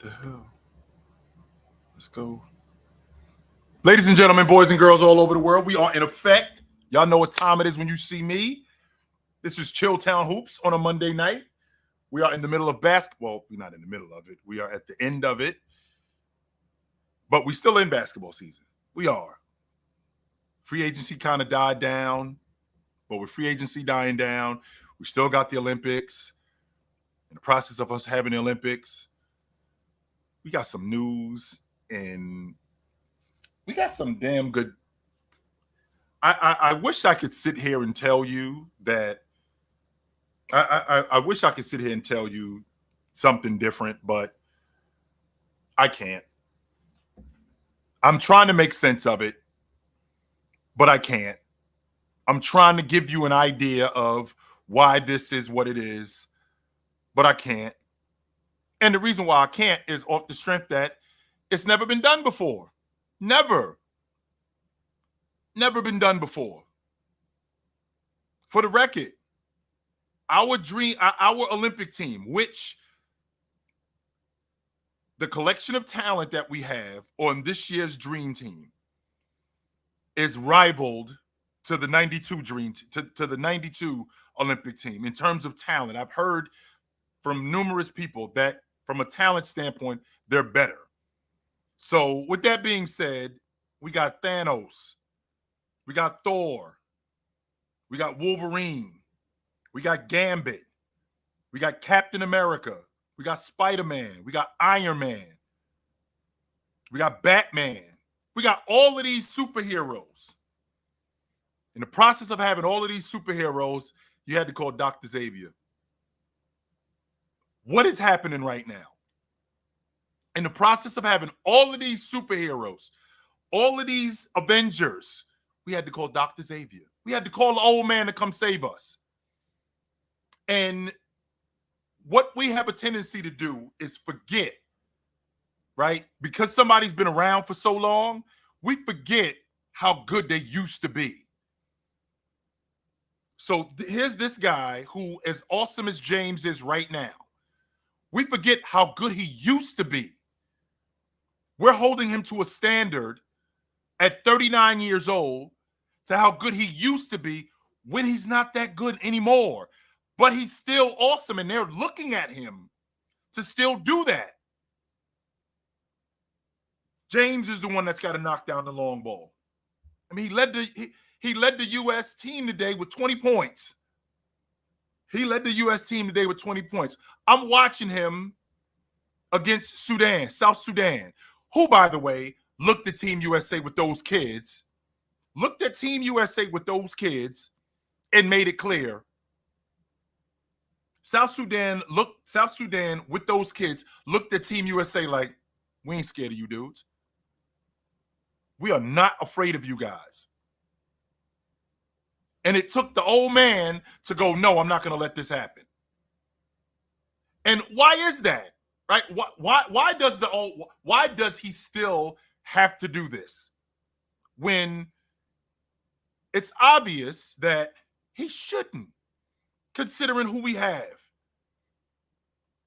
The hell? Let's go. Ladies and gentlemen, boys and girls all over the world, we are in effect. Y'all know what time it is when you see me. This is Chilltown Hoops on a Monday night. We are in the middle of basketball. We're not in the middle of it. We are at the end of it. But we still in basketball season. We are. Free agency kind of died down. But with free agency dying down, we still got the Olympics. In the process of us having the Olympics, we got some news and we got some damn good. I wish I could sit here and tell you that. I wish I could sit here and tell you something different, but I can't. I'm trying to make sense of it, but I can't. I'm trying to give you an idea of why this is what it is, but I can't. And the reason why I can't is off the strength that it's never been done before. Never. Never been done before. For the record, our Olympic team, which the collection of talent that we have on this year's dream team is rivaled to the 92 dream to the 92 Olympic team in terms of talent. I've heard from numerous people that from a talent standpoint, they're better. So with that being said, we got Thanos, we got Thor, we got Wolverine, we got Gambit, we got Captain America, we got Spider-Man, we got Iron Man, we got Batman. We got all of these superheroes. In the process of having all of these superheroes, you had to call Dr. Xavier. What is happening right now? In the process of having all of these superheroes, all of these Avengers, we had to call Dr. Xavier. We had to call the old man to come save us. And what we have a tendency to do is forget, right? Because somebody's been around for so long, we forget how good they used to be. So here's this guy who, as awesome as James is right now, we forget how good he used to be. We're holding him to a standard at 39 years old to how good he used to be when he's not that good anymore. But he's still awesome, and they're looking at him to still do that. James is the one that's got to knock down the long ball. I mean, he led the U.S. team today with 20 points. He led the U.S. team today with 20 points. I'm watching him against Sudan, South Sudan, who, by the way, looked at Team USA with those kids, looked at Team USA with those kids and made it clear. South Sudan with those kids looked at Team USA like, we ain't scared of you dudes. We are not afraid of you guys. And it took the old man to go, no, I'm not going to let this happen. And why is that? Right? Why does he still have to do this when it's obvious that he shouldn't, considering who we have?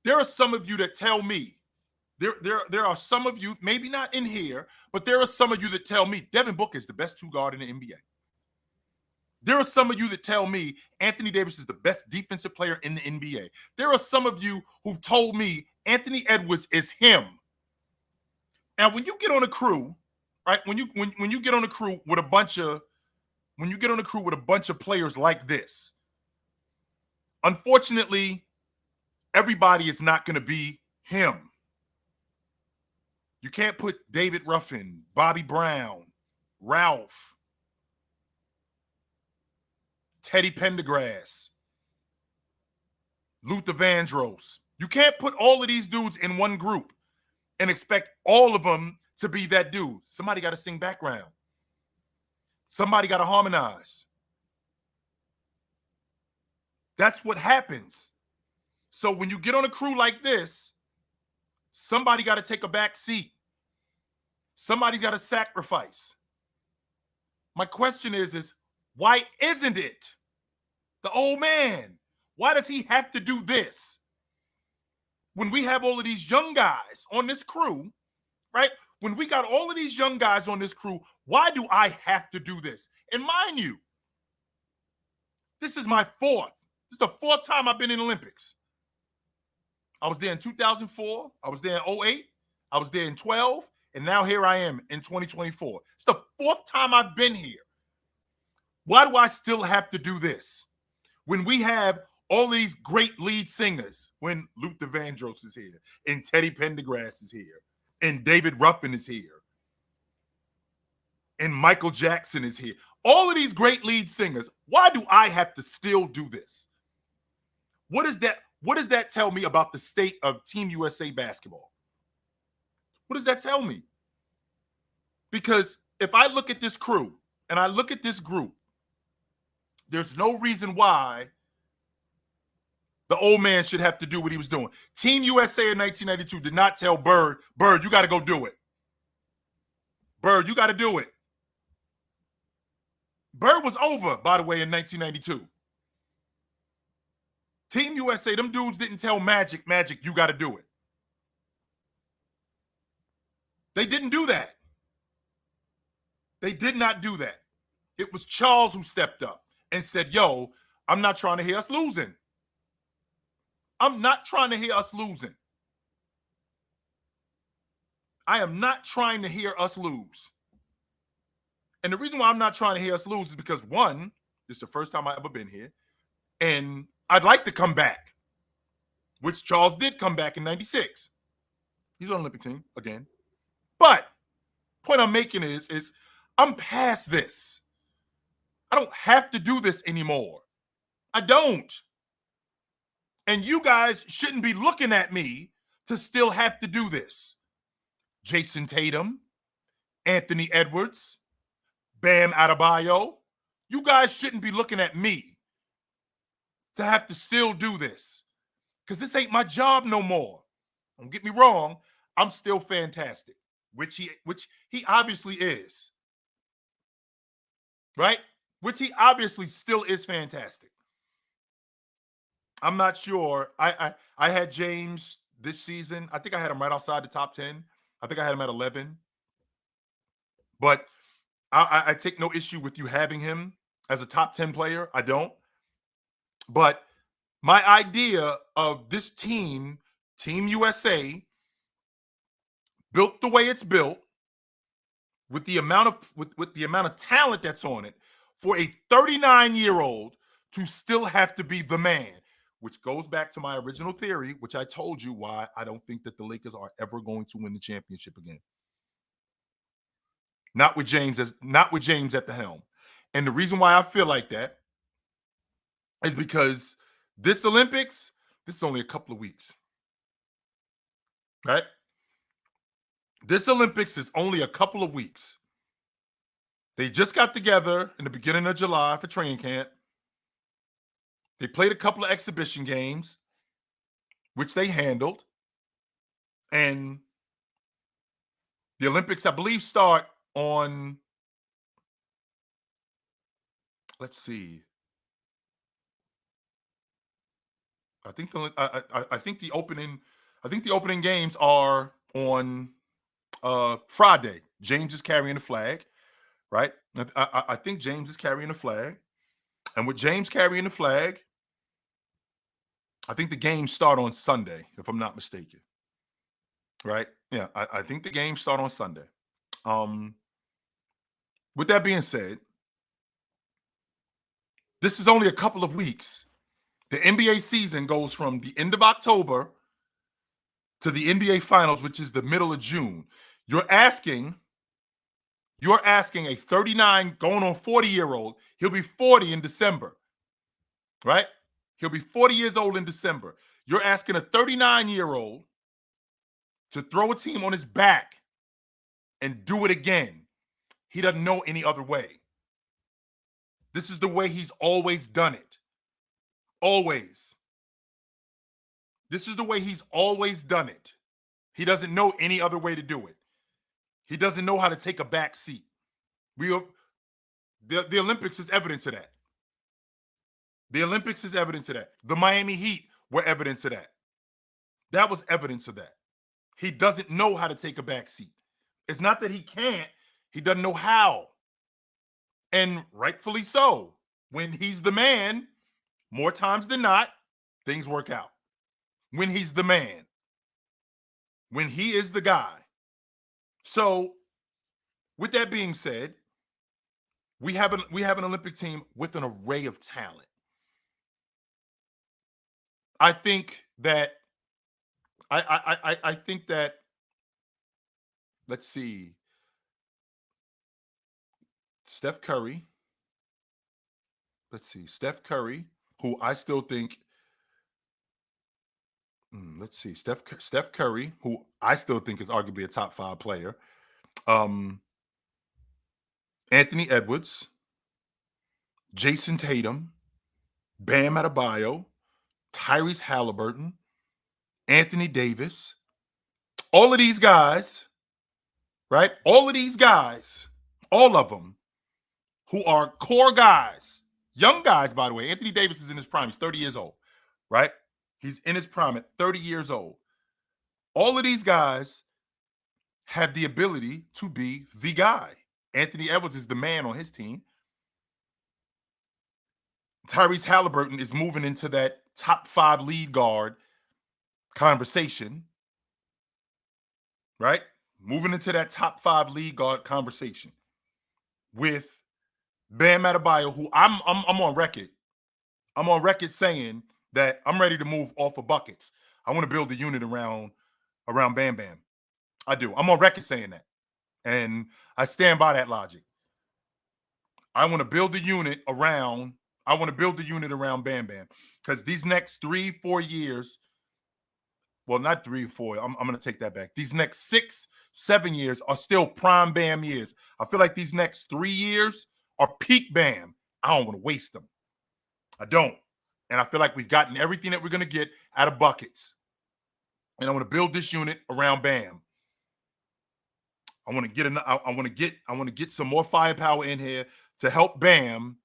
There are some of you that tell me, there are some of you, maybe not in here, but there are some of you that tell me Devin Booker is the best two guard in the NBA. There are some of you that tell me Anthony Davis is the best defensive player in the NBA. There are some of you who've told me Anthony Edwards is him. Now, when you get on a crew, right? When you get on a crew with a bunch of players like this, unfortunately, everybody is not going to be him. You can't put David Ruffin, Bobby Brown, Ralph, Teddy Pendergrass, Luther Vandross. You can't put all of these dudes in one group and expect all of them to be that dude. Somebody got to sing background. Somebody got to harmonize. That's what happens. So when you get on a crew like this, somebody got to take a back seat. Somebody's got to sacrifice. My question is why isn't it the old man? Why does he have to do this? when we have all of these young guys on this crew, right? When we got all of these young guys on this crew, why do I have to do this? And mind you, this is my fourth. This is the fourth time I've been in the Olympics. I was there in 2004. I was there in 2008. I was there in 12. And now here I am in 2024. It's the fourth time I've been here. Why do I still have to do this? When we have all these great lead singers, when Luther Vandross is here, and Teddy Pendergrass is here, and David Ruffin is here, and Michael Jackson is here. All of these great lead singers, why do I have to still do this? What does that tell me about the state of Team USA basketball? What does that tell me? Because if I look at this crew and I look at this group, there's no reason why the old man should have to do what he was doing. Team USA in 1992 did not tell Bird, you got to go do it. Bird, you got to do it. Bird was over, by the way, in 1992. Team USA, them dudes didn't tell Magic, you got to do it. They didn't do that. They did not do that. It was Charles who stepped up and said, yo, I'm not trying to hear us losing. I'm not trying to hear us losing. I am not trying to hear us lose. And the reason why I'm not trying to hear us lose is because, one, this is the first time I've ever been here, and I'd like to come back, which Charles did come back in 96. He's on the Olympic team again. But the point I'm making is I'm past this. I don't have to do this anymore. I don't. And you guys shouldn't be looking at me to still have to do this. Jason Tatum, Anthony Edwards, Bam Adebayo, you guys shouldn't be looking at me to have to still do this, because this ain't my job no more. Don't get me wrong, I'm still fantastic, which he obviously is, right? Which he obviously still is fantastic. I'm not sure. I had James this season. I think I had him right outside the top 10. I think I had him at 11. But I take no issue with you having him as a top 10 player. I don't. But my idea of this team, Team USA, built the way it's built, with the amount of talent that's on it, for a 39-year-old to still have to be the man, which goes back to my original theory, which I told you why I don't think that the Lakers are ever going to win the championship again. Not with James at the helm. And the reason why I feel like that is because this Olympics, this is only a couple of weeks. Right? This Olympics is only a couple of weeks. They just got together in the beginning of July for training camp. They played a couple of exhibition games, which they handled. And the Olympics, I believe, start on, let's see. I think the opening games are on Friday. James is carrying the flag, right? I think James is carrying the flag. And with James carrying the flag, I think the games start on Sunday, if I'm not mistaken. Right? Yeah, I think the games start on Sunday. With that being said, this is only a couple of weeks. The NBA season goes from the end of October to the NBA Finals, which is the middle of June. You're asking a 39 going on 40-year-old. He'll be 40 in December, right? He'll be 40 years old in December. You're asking a 39-year-old to throw a team on his back and do it again. He doesn't know any other way. This is the way he's always done it. Always. This is the way he's always done it. He doesn't know any other way to do it. He doesn't know how to take a back seat. The Olympics is evidence of that. The Olympics is evidence of that. The Miami Heat were evidence of that. That was evidence of that. He doesn't know how to take a back seat. It's not that he can't, he doesn't know how. And rightfully so. When he's the man, more times than not, things work out. When he's the man, when he is the guy. So, with that being said, we have an Olympic team with an array of talent. I think that I think that, let's see, Steph Curry. Let's see, Steph Curry, who I still think. Let's see, Steph Curry, who I still think is arguably a top 5 player. Um, Anthony Edwards, Jason Tatum, Bam Adebayo, Tyrese Halliburton, Anthony Davis. All of these guys, right? All of these guys, all of them, who are core guys, young guys, by the way. Anthony Davis is in his prime. He's 30 years old, right? He's in his prime at 30 years old. All of these guys have the ability to be the guy. Anthony Edwards is the man on his team. Tyrese Halliburton is moving into that top 5 lead guard conversation, right? Moving into that top 5 lead guard conversation with Bam Adebayo, who I'm on record. I'm on record saying that I'm ready to move off of buckets. I want to build a unit around Bam Bam. I do. I'm on record saying that. And I stand by that logic. I want to build a unit around Bam Bam. Because these next 3-4 years, well, not 3 or 4, I'm going to take that back. These next 6-7 years are still prime Bam years. I feel like these next 3 years are peak Bam. I don't want to waste them. I don't. And I feel like we've gotten everything that we're going to get out of buckets. And I want to build this unit around Bam. I want to get some more firepower in here to help Bam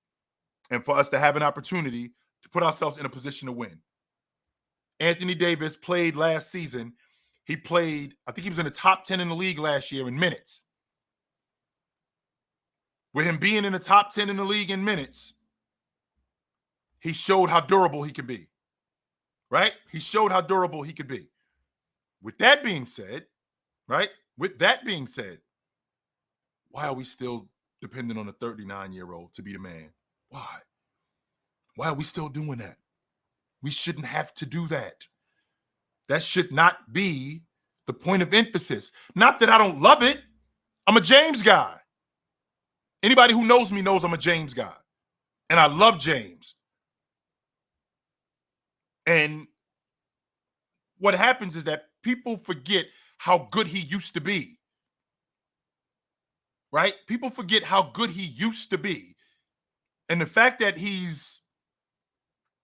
and for us to have an opportunity to put ourselves in a position to win. Anthony Davis played last season. He played, I think he was in the top 10 in the league last year in minutes. With him being in the top 10 in the league in minutes, he showed how durable he could be. Right? He showed how durable he could be. With that being said, right? With that being said, why are we still dependent on a 39-year-old to be the man? Why? Why are we still doing that? We shouldn't have to do that. That should not be the point of emphasis. Not that I don't love it. I'm a James guy. Anybody who knows me knows I'm a James guy. And I love James. And what happens is that people forget how good he used to be. Right? People forget how good he used to be. And the fact that he's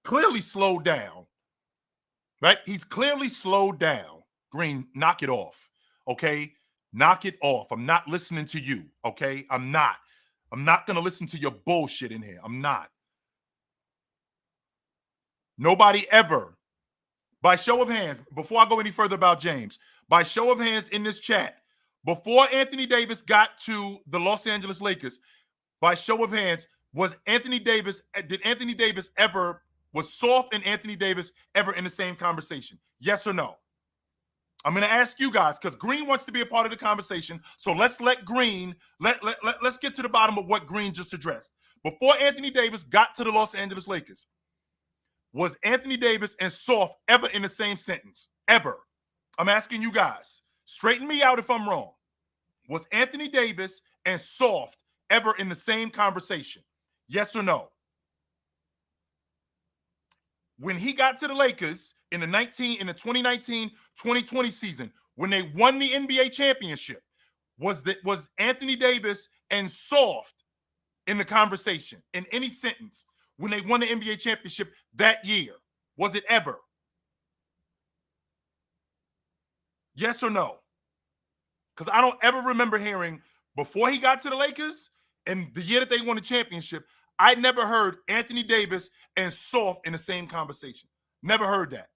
clearly slowed down, right? He's clearly slowed down. Green, knock it off, okay? Knock it off. I'm not listening to you, okay? I'm not going to listen to your bullshit in here. I'm not. Nobody ever, by show of hands, before I go any further about James, by show of hands in this chat, before Anthony Davis got to the Los Angeles Lakers, by show of hands, did Anthony Davis ever, was Soft and Anthony Davis ever in the same conversation? Yes or no? I'm going to ask you guys because Green wants to be a part of the conversation. So let's let Green, let's get to the bottom of what Green just addressed. Before Anthony Davis got to the Los Angeles Lakers, was Anthony Davis and Soft ever in the same sentence? Ever? I'm asking you guys. Straighten me out if I'm wrong. Was Anthony Davis and Soft ever in the same conversation? Yes or no? When he got to the Lakers in the 2019-2020 season, when they won the NBA championship, was Anthony Davis and Soft in the conversation in any sentence when they won the NBA championship that year? Was it ever? Yes or no? Because I don't ever remember hearing before he got to the Lakers and the year that they won the championship, I never heard Anthony Davis and Soft in the same conversation. Never heard that.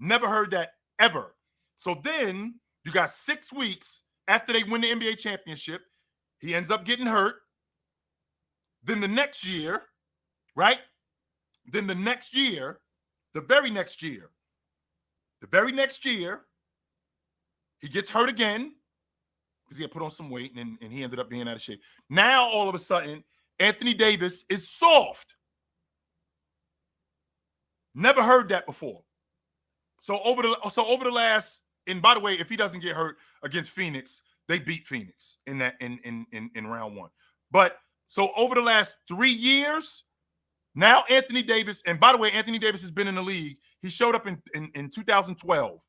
Never heard that ever. So then you got 6 weeks after they win the NBA championship. He ends up getting hurt. Then the next year, right? Then the next year, the very next year, he gets hurt again because he had put on some weight and he ended up being out of shape. Now, all of a sudden, Anthony Davis is soft. Never heard that before. So over the last, and by the way, if he doesn't get hurt against Phoenix, they beat Phoenix in round one. But so over the last 3 years, now Anthony Davis, and by the way, Anthony Davis has been in the league. He showed up in 2012.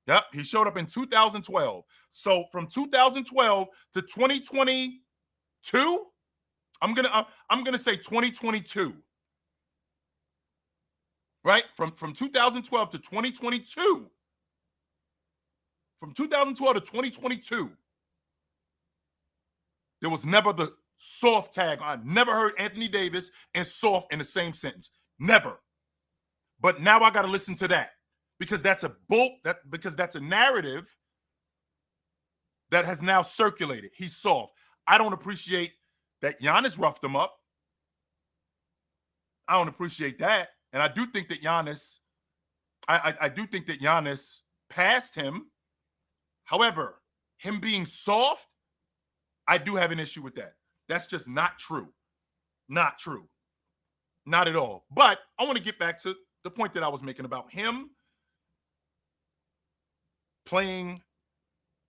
Yep, he showed up in 2012. So from 2012 to 2022, I'm gonna say 2022. Right? From 2012 to 2022. From 2012 to 2022, there was never the soft tag. I never heard Anthony Davis and soft in the same sentence. Never. But now I got to listen to that because that's a narrative that has now circulated. He's soft. I don't appreciate that Giannis roughed him up. I don't appreciate that. And I do think that Giannis, I do think that Giannis passed him. However, him being soft, I do have an issue with that. That's just not true. Not true. Not at all. But I want to get back to the point that I was making about him being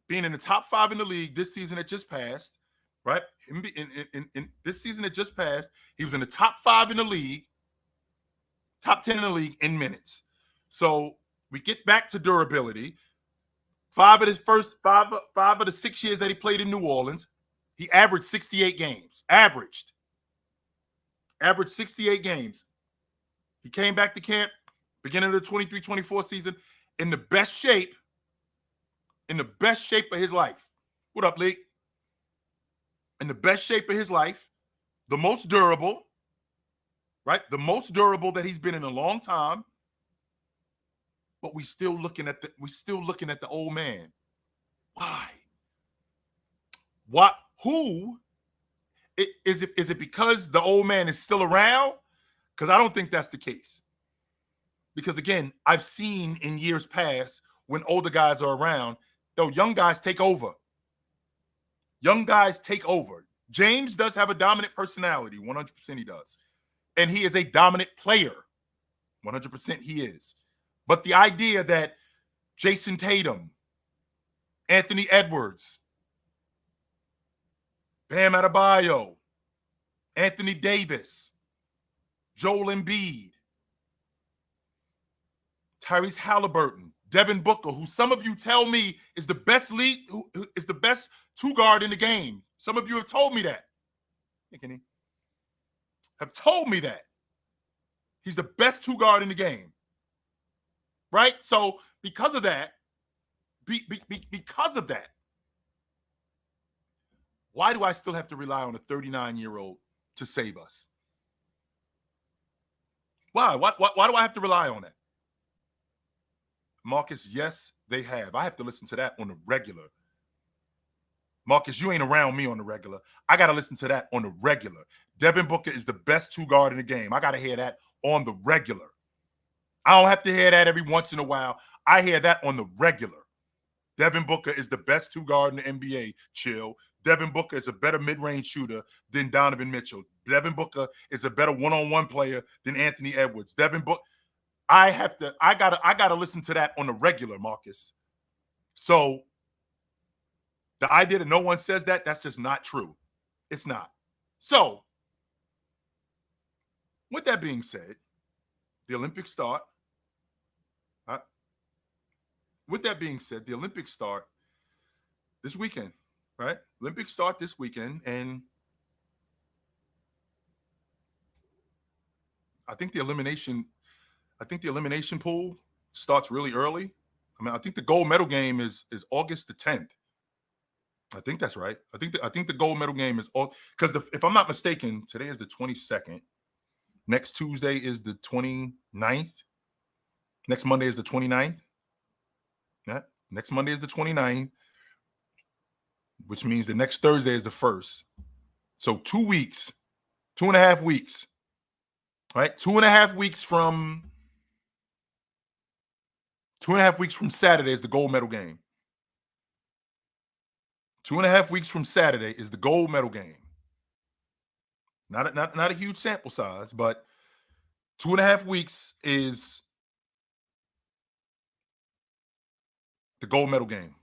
in the top 5 in the league this season that just passed, right? In this season that just passed, he was in the top 5 in the league, top 10 in the league in minutes. So we get back to durability. 5 of the 6 years that he played in New Orleans, he averaged 68 games. Averaged 68 games. He came back to camp beginning of the 23-24 season in the best shape of his life. What up, Lee? In the best shape of his life, the most durable, right? The most durable that he's been in a long time. But we still looking at the old man. Why? What? Who? Is it because the old man is still around? Because I don't think that's the case. Because again, I've seen in years past when older guys are around, though young guys take over. Young guys take over. James does have a dominant personality, 100% he does. And he is a dominant player. 100% he is. But the idea that Jason Tatum, Anthony Edwards, Bam Adebayo, Anthony Davis, Joel Embiid, Tyrese Halliburton, Devin Booker, who some of you tell me is the best who is the best 2-guard in the game. Some of you have told me that. Have told me that. He's the best 2-guard in the game. Right? So because of that, why do I still have to rely on a 39-year-old to save us? Why? Why do I have to rely on that? Marcus, yes, they have. I have to listen to that on the regular. Marcus, you ain't around me on the regular. I got to listen to that on the regular. Devin Booker is the best 2-guard in the game. I got to hear that on the regular. I don't have to hear that every once in a while. I hear that on the regular. Devin Booker is the best 2-guard in the NBA. Chill. Devin Booker is a better mid-range shooter than Donovan Mitchell. Devin Booker is a better one-on-one player than Anthony Edwards. Devin Booker, I gotta listen to that on the regular, Marcus. So the idea that no one says that, that's just not true. It's not. So with that being said, the Olympics start. With that being said, the Olympics start this weekend, right? Olympics start this weekend, and I think the elimination pool starts really early. I mean, I think the gold medal game is August the 10th. I think that's right. I think the gold medal game is all because if I'm not mistaken, today is the 22nd. Next Tuesday is the 29th. Next Monday is the 29th. Yeah. Next Monday is the 29th, which means the next Thursday is the 1st. So 2 weeks, 2.5 weeks, right? 2.5 weeks from 2.5 weeks from Saturday is the gold medal game. 2.5 weeks from Saturday is the gold medal game. Not a huge sample size, but 2.5 weeks is the gold medal game.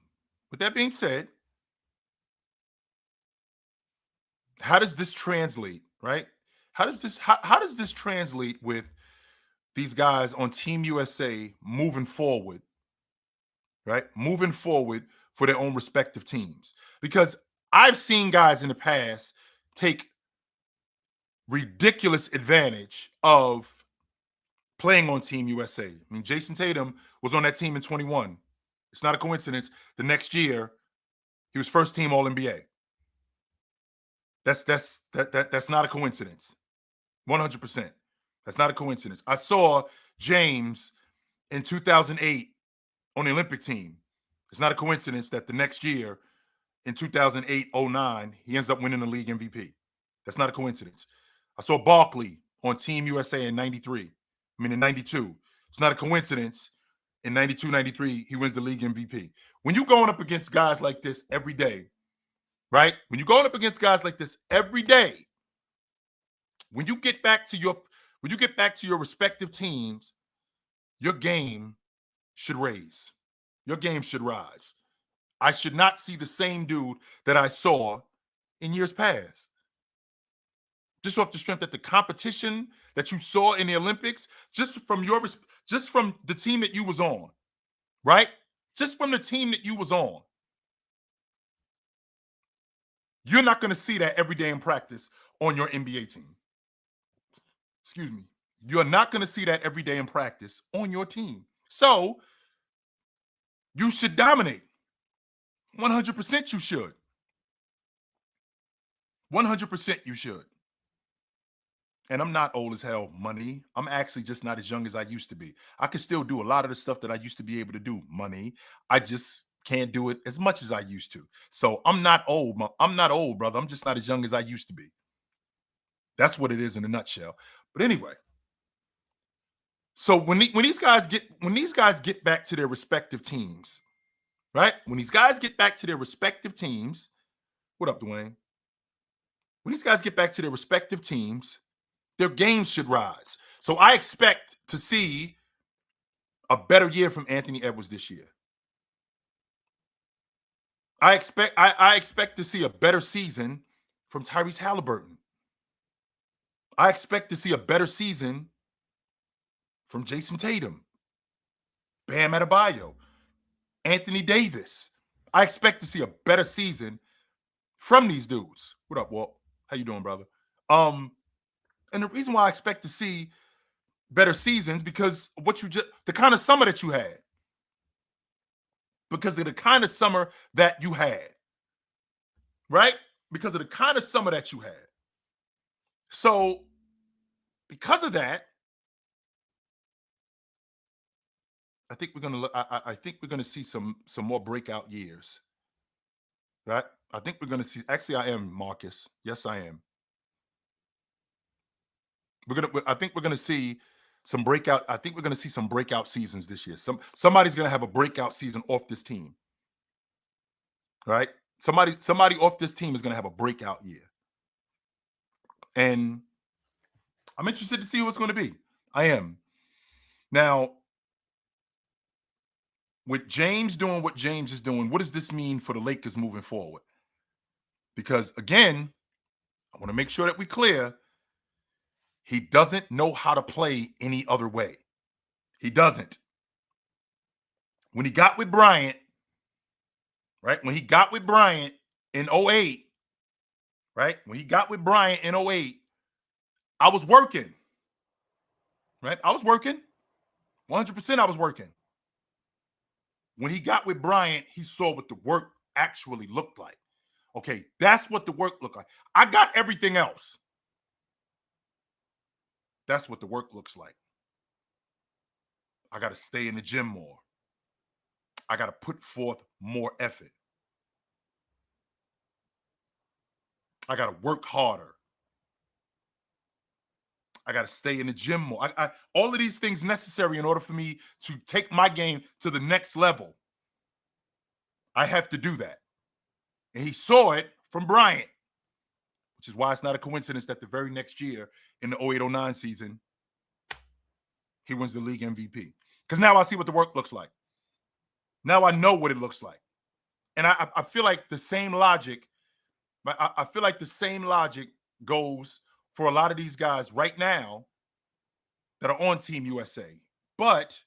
With that being said, how does this translate, right? How does this translate with these guys on Team USA moving forward, right? Moving forward for their own respective teams. Because I've seen guys in the past take ridiculous advantage of playing on Team USA. I mean, Jason Tatum was on that team in 21. It's not a coincidence. The next year, he was first team All NBA. That's not a coincidence. 100%. That's not a coincidence. I saw James in 2008 on the Olympic team. It's not a coincidence that the next year in 2008-09, he ends up winning the league MVP. That's not a coincidence. I saw Barkley on Team USA in 93. In 92. It's not a coincidence. In 92, 93, he wins the league MVP. When you're going up against guys like this every day, right? When you're going up against guys like this every day, when you get back to your respective teams, your game should raise. Your game should rise. I should not see the same dude that I saw in years past. Just off the strength that the competition that you saw in the Olympics, just from the team that you was on, right? Just from the team that you was on. You're not going to see that every day in practice on your NBA team. Excuse me. You're not going to see that every day in practice on your team. So you should dominate. 100% you should. 100% you should. And I'm not old as hell, money. I'm actually just not as young as I used to be. I can still do a lot of the stuff that I used to be able to do, money. I just can't do it as much as I used to. So I'm not old. I'm not old, brother. I'm just not as young as I used to be. That's what it is in a nutshell. But anyway, so when these guys get back to their respective teams, right? When these guys get back to their respective teams, what up, Dwayne? When these guys get back to their respective teams, their games should rise. So I expect to see a better year from Anthony Edwards this year. I expect to see a better season from Tyrese Halliburton. I expect to see a better season from Jason Tatum, Bam Adebayo, Anthony Davis. I expect to see a better season from these dudes. What up, Walt? How you doing, brother? And the reason why I expect to see better seasons because the kind of summer that you had. Because of the kind of summer that you had. Right? Because of the kind of summer that you had. So, because of that, I think we're gonna look. I think we're gonna see some more breakout years. Right? I think we're gonna see. Actually, I am, Marcus. Yes, I am. I think we're gonna see some breakout. I think we're gonna see some breakout seasons this year. Somebody's gonna have a breakout season off this team. Right? Somebody off this team is gonna have a breakout year. And I'm interested to see what's going to be. I am. Now, with James doing what James is doing, what does this mean for the Lakers moving forward? Because again, I want to make sure that we're clear. He doesn't know how to play any other way. He doesn't. When he got with Bryant, right? When he got with Bryant in 08, right? When he got with Bryant in 08, I was working. Right? I was working. 100% I was working. When he got with Bryant, he saw what the work actually looked like. Okay, that's what the work looked like. I got everything else. That's what the work looks like. I got to stay in the gym more. I got to put forth more effort. I got to work harder. I got to stay in the gym more. All of these things necessary in order for me to take my game to the next level. I have to do that. And he saw it from Bryant, which is why it's not a coincidence that the very next year in the 08-09 season, he wins the league MVP. Because now I see what the work looks like. Now I know what it looks like. And I feel like the same logic, I feel like the same logic goes for a lot of these guys right now that are on Team USA. But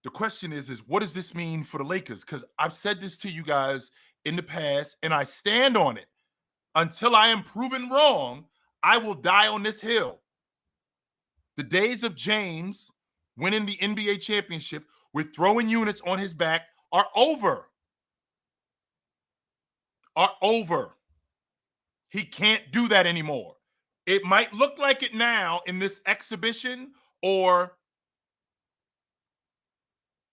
the question is what does this mean for the Lakers? Because I've said this to you guys in the past, and I stand on it. Until I am proven wrong, I will die on this hill. The days of James winning the NBA championship with throwing units on his back are over. Are over. He can't do that anymore. It might look like it now in this exhibition or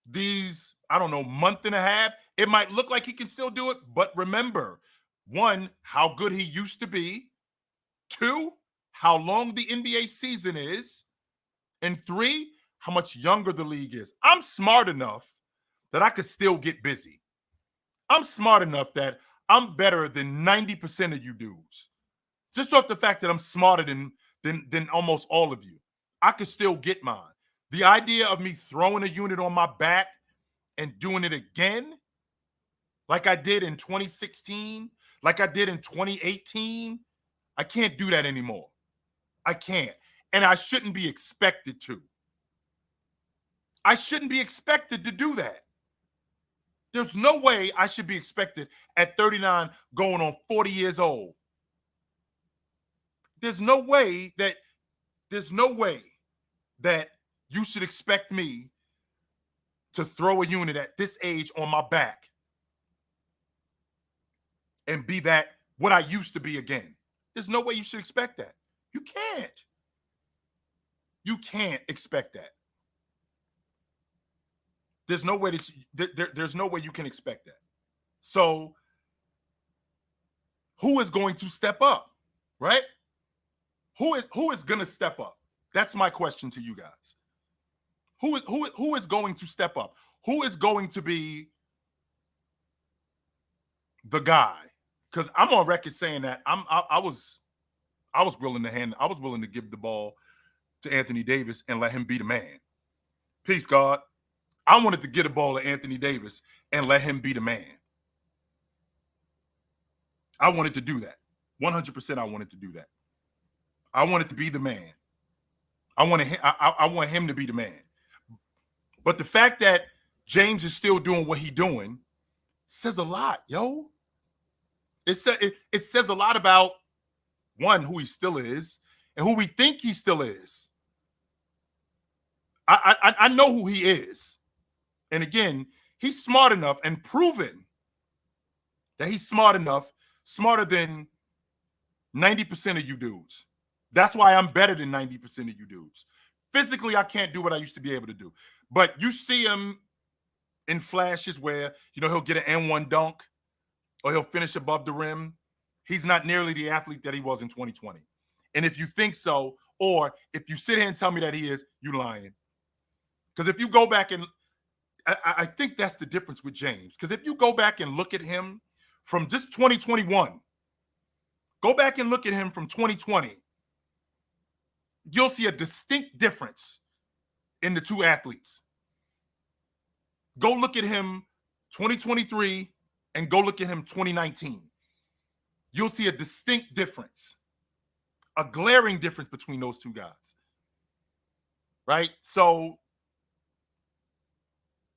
these, I don't know, month and a half. It might look like he can still do it, but remember, one, how good he used to be. Two, how long the NBA season is. And three, how much younger the league is. I'm smart enough that I could still get busy. I'm smart enough that I'm better than 90% of you dudes. Just off the fact that I'm smarter than almost all of you. I could still get mine. The idea of me throwing a unit on my back and doing it again, like I did in 2016, like I did in 2018, I can't do that anymore. I can't. And I shouldn't be expected to. I shouldn't be expected to do that. There's no way I should be expected at 39 going on 40 years old. There's no way that you should expect me to throw a unit at this age on my back and be that what I used to be again. There's no way you should expect that. You can't. You can't expect that. There's no way that there's no way you can expect that. So who is going to step up, right? Who is going to step up? That's my question to you guys. Who is going to step up? Who is going to be the guy? Because I'm on record saying that I was willing to give the ball to Anthony Davis and let him be the man. Peace, God. I wanted to get a ball to Anthony Davis and let him be the man. I wanted to do that. 100% I wanted to do that. I wanted to be the man. I want him to be the man. But the fact that James is still doing what he's doing says a lot, yo. It says a lot about, one, who he still is and who we think he still is. I know who he is. And again, he's smart enough and proven that he's smart enough, smarter than 90% of you dudes. That's why I'm better than 90% of you dudes. Physically, I can't do what I used to be able to do. But you see him in flashes where, he'll get an N1 dunk or he'll finish above the rim. He's not nearly the athlete that he was in 2020. And if you think so, or if you sit here and tell me that he is, you lying. Because if you go back and I think that's the difference with James. Because if you go back and look at him from just 2021, go back and look at him from 2020, you'll see a distinct difference in the two athletes. Go look at him 2023 and go look at him 2019. You'll see a distinct difference, a glaring difference between those two guys, right? So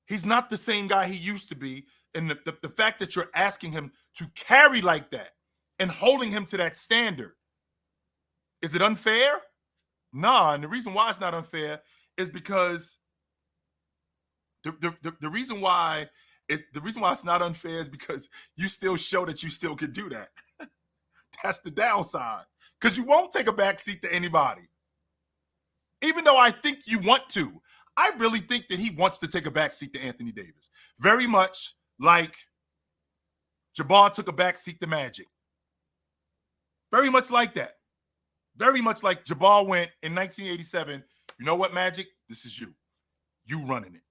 he's not the same guy he used to be. And the fact that you're asking him to carry like that and holding him to that standard, is it unfair? Nah, and the reason why it's not unfair is because the reason why it's not unfair is because you still show that you still can do that. That's the downside. Because you won't take a backseat to anybody. Even though I think you want to. I really think that he wants to take a backseat to Anthony Davis. Very much like Jabbar took a backseat to Magic. Very much like that. Very much like Jabbar went in 1987. You know what, Magic? This is you. You running it.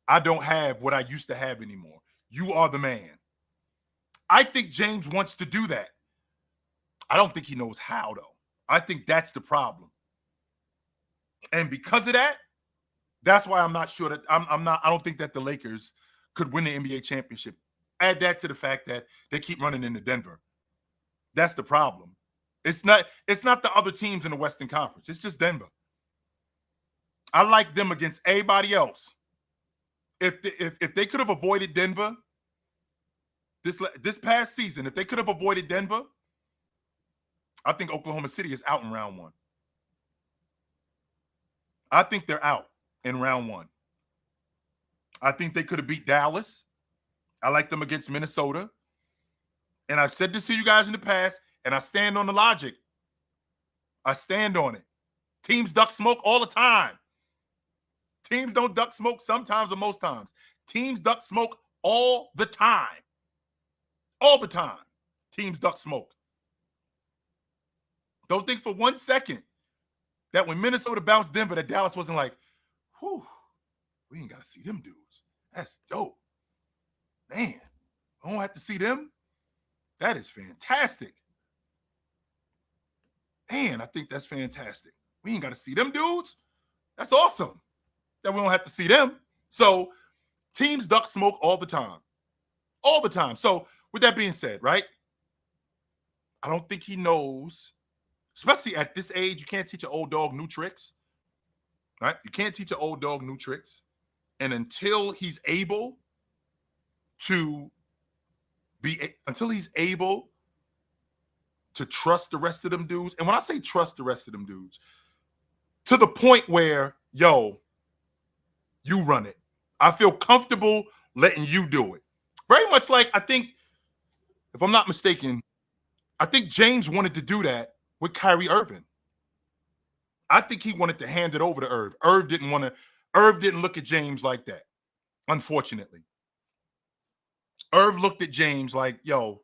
I don't have what I used to have anymore. You are the man. I think James wants to do that. I don't think he knows how, though. I think that's the problem. And because of that, that's why I'm not sure that I don't think that the Lakers could win the NBA championship. Add that to the fact that they keep running into Denver. That's the problem. It's not the other teams in the Western Conference. It's just Denver. I like them against everybody else. If they could have avoided Denver this past season, if they could have avoided Denver, I think Oklahoma City is out in round one. I think they're out in round one. I think they could have beat Dallas. I like them against Minnesota. And I've said this to you guys in the past, and I stand on the logic. I stand on it. Teams duck smoke all the time. Teams don't duck smoke sometimes or most times. Teams duck smoke all the time. All the time. Teams duck smoke. Don't think for 1 second that when Minnesota bounced Denver, that Dallas wasn't like, whew, we ain't got to see them dudes. That's dope. Man, I don't have to see them. That is fantastic. Man, I think that's fantastic. We ain't got to see them dudes. That's awesome that we don't have to see them. So teams duck smoke all the time. All the time. So with that being said, right? I don't think he knows, especially at this age, you can't teach an old dog new tricks. Right? You can't teach an old dog new tricks. And until he's able to trust the rest of them dudes. And when I say trust the rest of them dudes, to the point where, yo, you run it. I feel comfortable letting you do it. Very much like, I think, if I'm not mistaken, I think James wanted to do that with Kyrie Irving. I think he wanted to hand it over to Irv. Irv didn't look at James like that, unfortunately. Irv looked at James like, yo,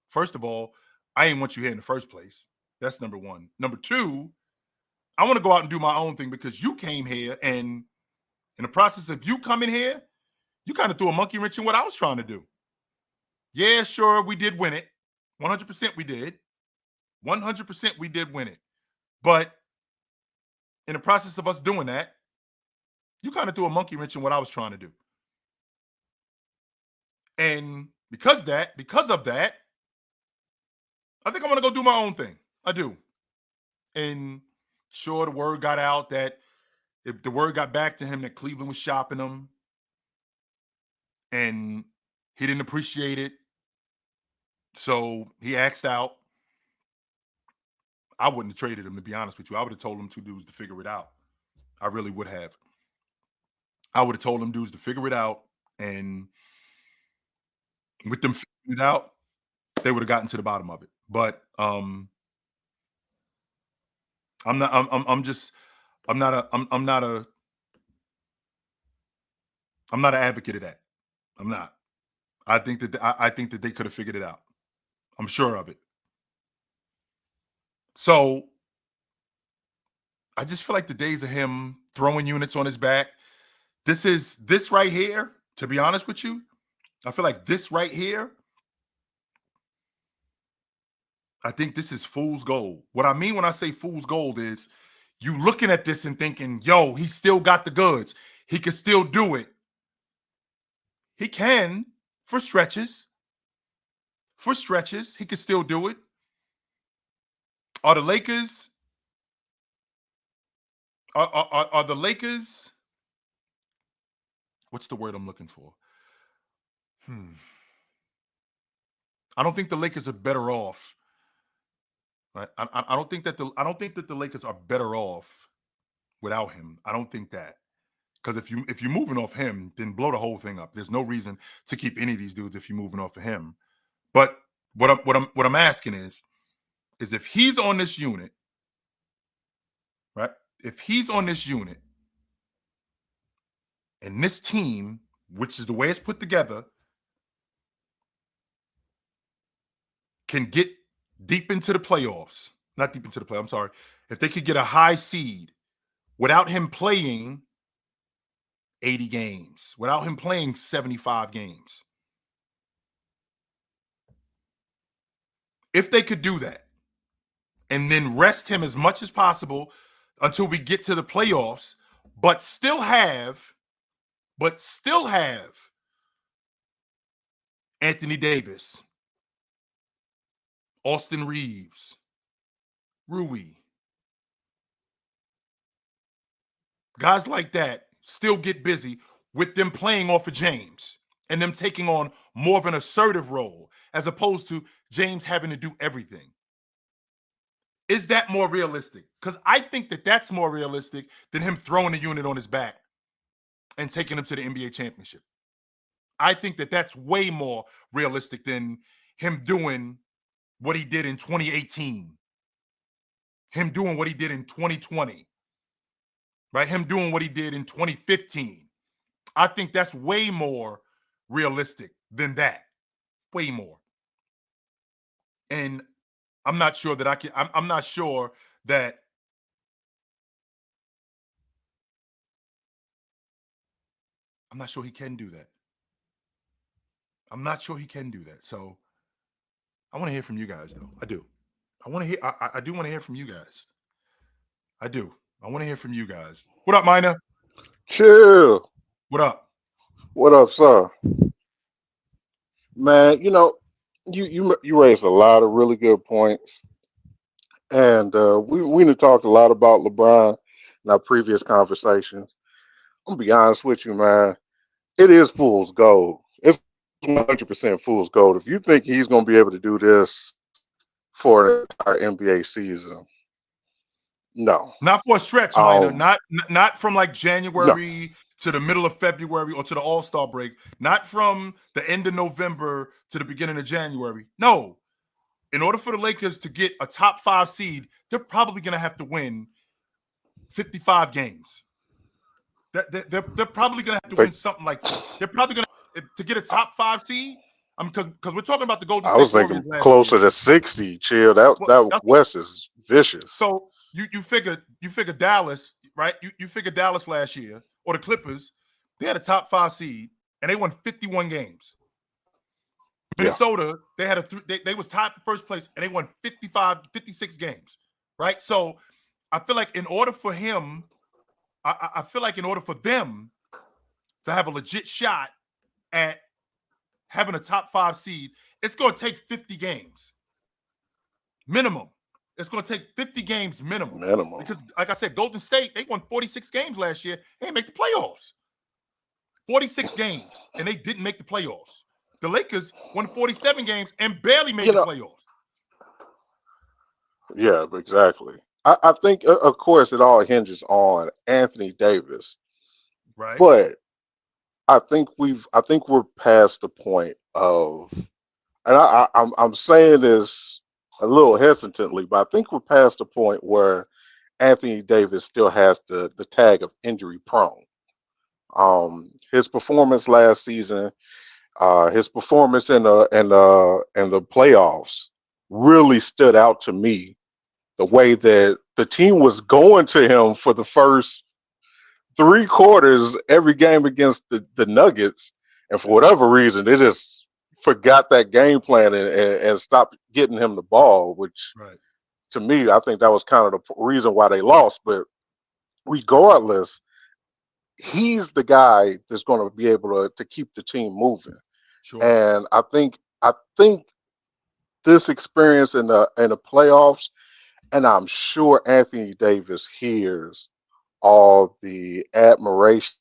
first of all, I ain't want you here in the first place. That's number one. Number two, I want to go out and do my own thing because you came here, and in the process of you coming here, you kind of threw a monkey wrench in what I was trying to do. Yeah, sure, we did win it. 100% we did. 100% we did win it. But in the process of us doing that, you kind of threw a monkey wrench in what I was trying to do. And because of that, I think I'm going to go do my own thing. I do. And sure, the word got out that if the word got back to him that Cleveland was shopping him and he didn't appreciate it. So he axed out. I wouldn't have traded him, to be honest with you. I would have told them two dudes to figure it out. I really would have. I would have told them dudes to figure it out. And with them figuring it out, they would have gotten to the bottom of it. But I'm not an advocate of that. I'm not. I think that they could have figured it out. I'm sure of it. So I just feel like the days of him throwing units on his back, this right here, to be honest with you, I feel like this right here, I think this is fool's gold. What I mean when I say fool's gold is you looking at this and thinking, yo, he still got the goods. He can still do it. He can for stretches. For stretches, he can still do it. Are the Lakers? Are the Lakers? What's the word I'm looking for? I don't think the Lakers are better off. Right? I don't think that the Lakers are better off without him. I don't think that. Because if you're moving off him, then blow the whole thing up. There's no reason to keep any of these dudes if you're moving off of him. But what I'm asking is if he's on this unit, right? If he's on this unit, And this team, which is the way it's put together, can get deep into the playoffs. Not deep into the play. I'm sorry. If they could get a high seed without him playing 80 games, without him playing 75 games. If they could do that and then rest him as much as possible until we get to the playoffs, but still have Anthony Davis, Austin Reeves, Rui, guys like that still get busy with them playing off of James and them taking on more of an assertive role as opposed to James having to do everything. Is that more realistic? Because I think that that's more realistic than him throwing the unit on his back and taking him to the NBA championship. I think that that's way more realistic than him doing what he did in 2018, him doing what he did in 2020, right? Him doing what he did in 2015. I think that's way more realistic than that. Way more. And I'm not sure that I can, I'm not sure that I'm not sure he can do that. I'm not sure he can do that. So I want to hear from you guys, though. I do. I want to hear. I do want to hear from you guys. I do. I want to hear from you guys. What up, Mina? Chill. What up? What up, sir? Man, you raised a lot of really good points, and we done talked a lot about LeBron in our previous conversations. I'm gonna be honest with you, man. It is fool's gold. It's 100% fool's gold. If you think he's gonna be able to do this for an entire NBA season, no. Not for a stretch, Mina. Um, Not from like no. January to the middle of February or to the All Star break. Not from the end of November to the beginning of January. No. In order for the Lakers to get a top 5 seed, they're probably going to have to win 55 games. They're probably going to have to They, win something like that. They're probably going to get a top 5 seed. I mean, because we're talking about the Golden I was State Warriors thinking last year. closer to 60. Chill. That Well, that that's West is vicious. so you figure Dallas, right? You figure Dallas last year or the Clippers, they had a top 5 seed and they won 51 games. Yeah. Minnesota, they had they was tied for first place and they won 56 games, right? So I feel like in order for him, I feel like in order for them to have a legit shot at having a top 5 seed, it's going to take 50 games minimum. It's going to take 50 games minimum Minimum. because, like I said, Golden State, they won 46 games last year. They didn't make the playoffs. 46 games, and they didn't make the playoffs. The Lakers won 47 games and barely made You the know, playoffs, yeah, exactly. I think, of course, it all hinges on Anthony Davis, right? but I think we're past the point of, and I'm saying this a little hesitantly, but I think we're past the point where Anthony Davis still has the tag of injury prone. His performance last season, his performance in the playoffs really stood out to me. The way that the team was going to him for the first 3 quarters every game against the Nuggets, and for Yeah, whatever reason, they just forgot that game plan and stopped getting him the ball. Which right. to me, I think that was kind of the reason why they lost. But regardless, he's the guy that's going to be able to keep the team moving. Sure. And I think this experience in the playoffs, and I'm sure Anthony Davis hears all the admiration,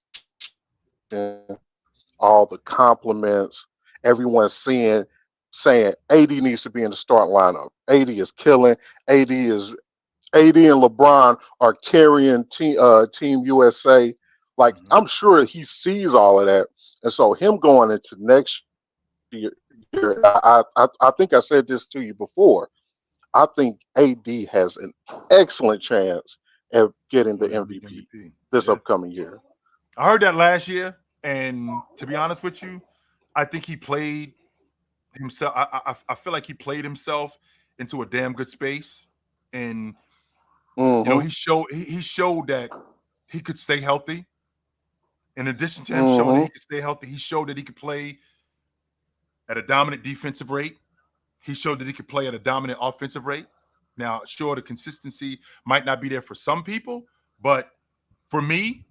all the compliments, everyone saying AD needs to be in the starting lineup. AD is killing. AD and LeBron are carrying Team USA. Like Mhm. I'm sure he sees all of that, and so him going into next year, I think I said this to you before. I think AD has an excellent chance at getting For the the league MVP MVP. this Yeah, upcoming year. I heard that last year, and to be honest with you, I think he played himself. I feel like he played himself into a damn good space, and Mm-hmm. he showed that he could stay healthy. In addition to him showing that Mm-hmm. he could stay healthy, he showed that he could play at a dominant defensive rate. He showed that he could play at a dominant offensive rate. Now, sure, the consistency might not be there for some people, but for me,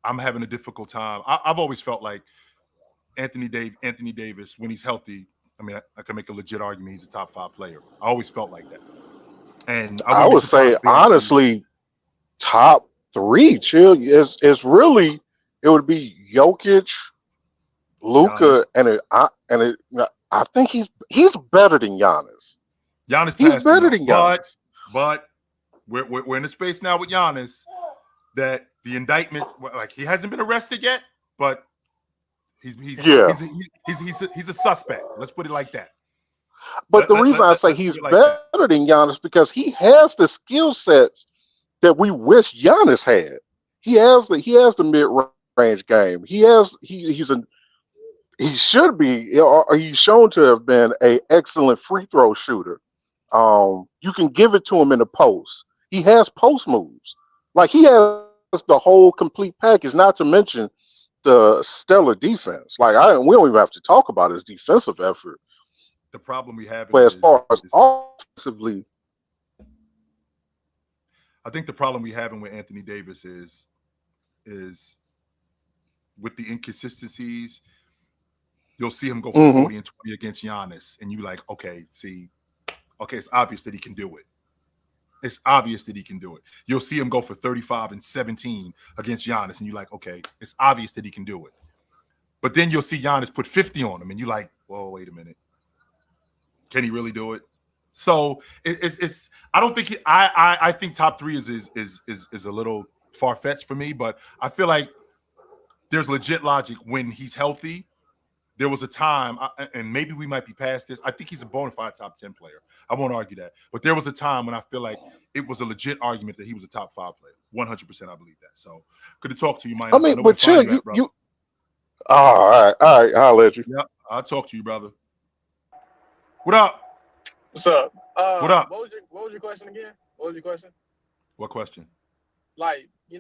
I'm having a difficult time. I've always felt like Anthony Davis, when he's healthy, I mean, I can make a legit argument he's a top 5 player. I always felt like that, and I I wouldn't be would surprised say if he has a few. honestly, top three. Chill. It's really it would be Jokic, Giannis, Luca, I think he's better than Giannis. Giannis He's passed him better though, than Giannis. but we're in a space now with Giannis that the indictments, like, he hasn't been arrested yet, but he's he's Yeah. he's a, he's a suspect. Let's put it like that. But the reason I say Let's put he's it like that. better than Giannis because he has the skill sets that we wish Giannis had. He has the mid range game. He should be, or he's shown to have been a excellent free throw shooter. You can give it to him in the post. He has post moves. Like he has the whole complete package. Not to mention the stellar defense. We don't even have to talk about his defensive effort. The problem we having But as is, far as offensively, I think the problem we having with Anthony Davis is with the inconsistencies. You'll see him go for mhm. 40 and 20 against Giannis, and you like, okay, it's obvious that he can do it. It's obvious that he can do it. You'll see him go for 35 and 17 against Giannis, and you're like, okay, it's obvious that he can do it. But then you'll see Giannis put 50 on him, and you're like, whoa, wait a minute. Can he really do it? So it's I don't think I think top 3 is a little far fetched for me, but I feel like there's legit logic when he's healthy. There was a time, and maybe we might be past this. I think he's a bona fide top 10 player. I won't argue that. But there was a time when I feel like it was a legit argument that he was a top 5 player. 100%, I believe that. So good to talk to you, I Miner. I mean, know where to but find chill, you at, brother. you. Oh, all right, I'll let you. Yeah, I'll talk to you, brother. What up? What's up? What up? What was your question again? What was your question? What question? Like, it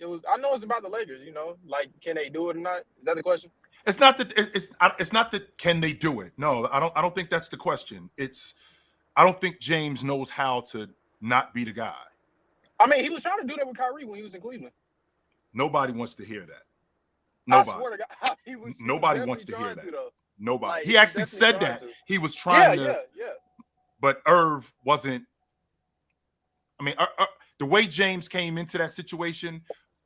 was. I know it's about the Lakers. Like, can they do it or not? Is that the question? It's not that it's not that can they do it. No, I don't think that's the question. I don't think James knows how to not be the guy. I mean, he was trying to do that with Kyrie when he was in Cleveland. Nobody wants to hear that. Nobody. I swear to God, Nobody wants to hear that. Nobody. Like, he actually said that he was trying to. Yeah. But Irv wasn't. I mean, the way James came into that situation,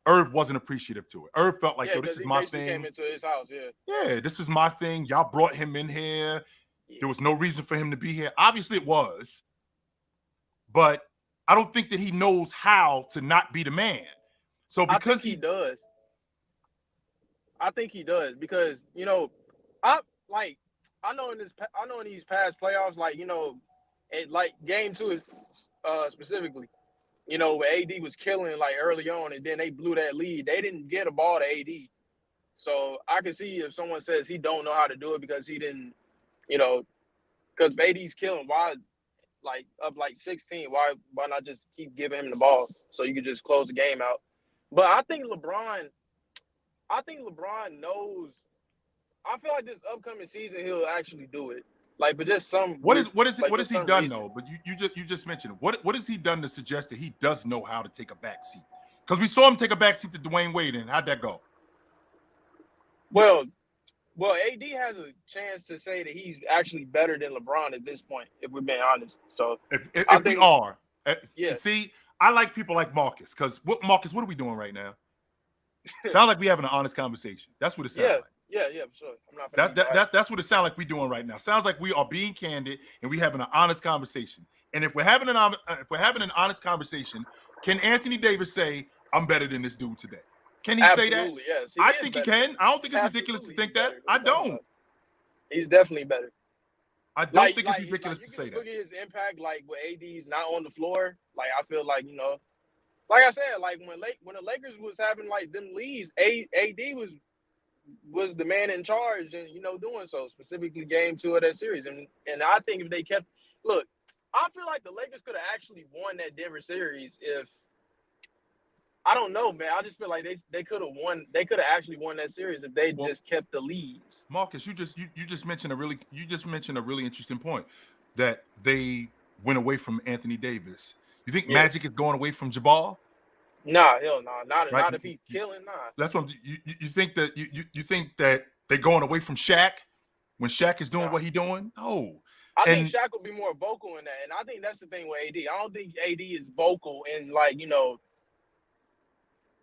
Irv wasn't appreciative to it. Irv felt like, yo, this is my thing. Came into his house, Yeah, this is my thing. Y'all brought him in here. Yeah. There was no reason for him to be here. Obviously, it was. But I don't think that he knows how to not be the man. So because he does. I think he does because I know in these past playoffs, like game 2 is specifically, where AD was killing like early on, and then they blew that lead. They didn't get a ball to AD, so I can see if someone says he don't know how to do it because he didn't, because AD's killing. Why, like up like 16? Why not just keep giving him the ball so you could just close the game out? But I think LeBron knows. I feel like this upcoming season he'll actually do it. Like, but just some. What has he done reason. though? But you just mentioned it. What has he done to suggest that he does know how to take a back seat? Because we saw him take a back seat to Dwayne Wade, and how'd that go? Well, AD has a chance to say that he's actually better than LeBron at this point, if we're being honest. So if we are, yeah. See, I like people like Marcus because Marcus, what are we doing right now? Sound like we having an honest conversation. That's what it sounds like. Yeah, for sure. I'm not that's what it sounds like we're doing right now. Sounds like we are being candid and we having an honest conversation. And if we're having an honest conversation, can Anthony Davis say, "I'm better than this dude today"? Can he say that? Yes. I think he can. I don't think it's ridiculous to think that. I don't. He's definitely better. I don't think it's ridiculous to say that. Look at his impact, like with AD's not on the floor. Like I feel like like I said, like when the Lakers was having like them leads, AD was the man in charge, and doing so, specifically Game 2 of that series. And I think if they kept, look, I feel like the Lakers could have actually won that Denver series if, I don't know, man. I just feel like they could have won. They could have actually won that series if they just kept the leads. Marcus, you just mentioned a really interesting point that they went away from Anthony Davis. You think Magic is going away from Jabbar? Nah, hell no. Right? Not if he's killing. Nah. That's what you think that you think that they're going away from Shaq when Shaq is doing what he's doing? No. I think Shaq will be more vocal in that, and I think that's the thing with AD. I don't think AD is vocal in like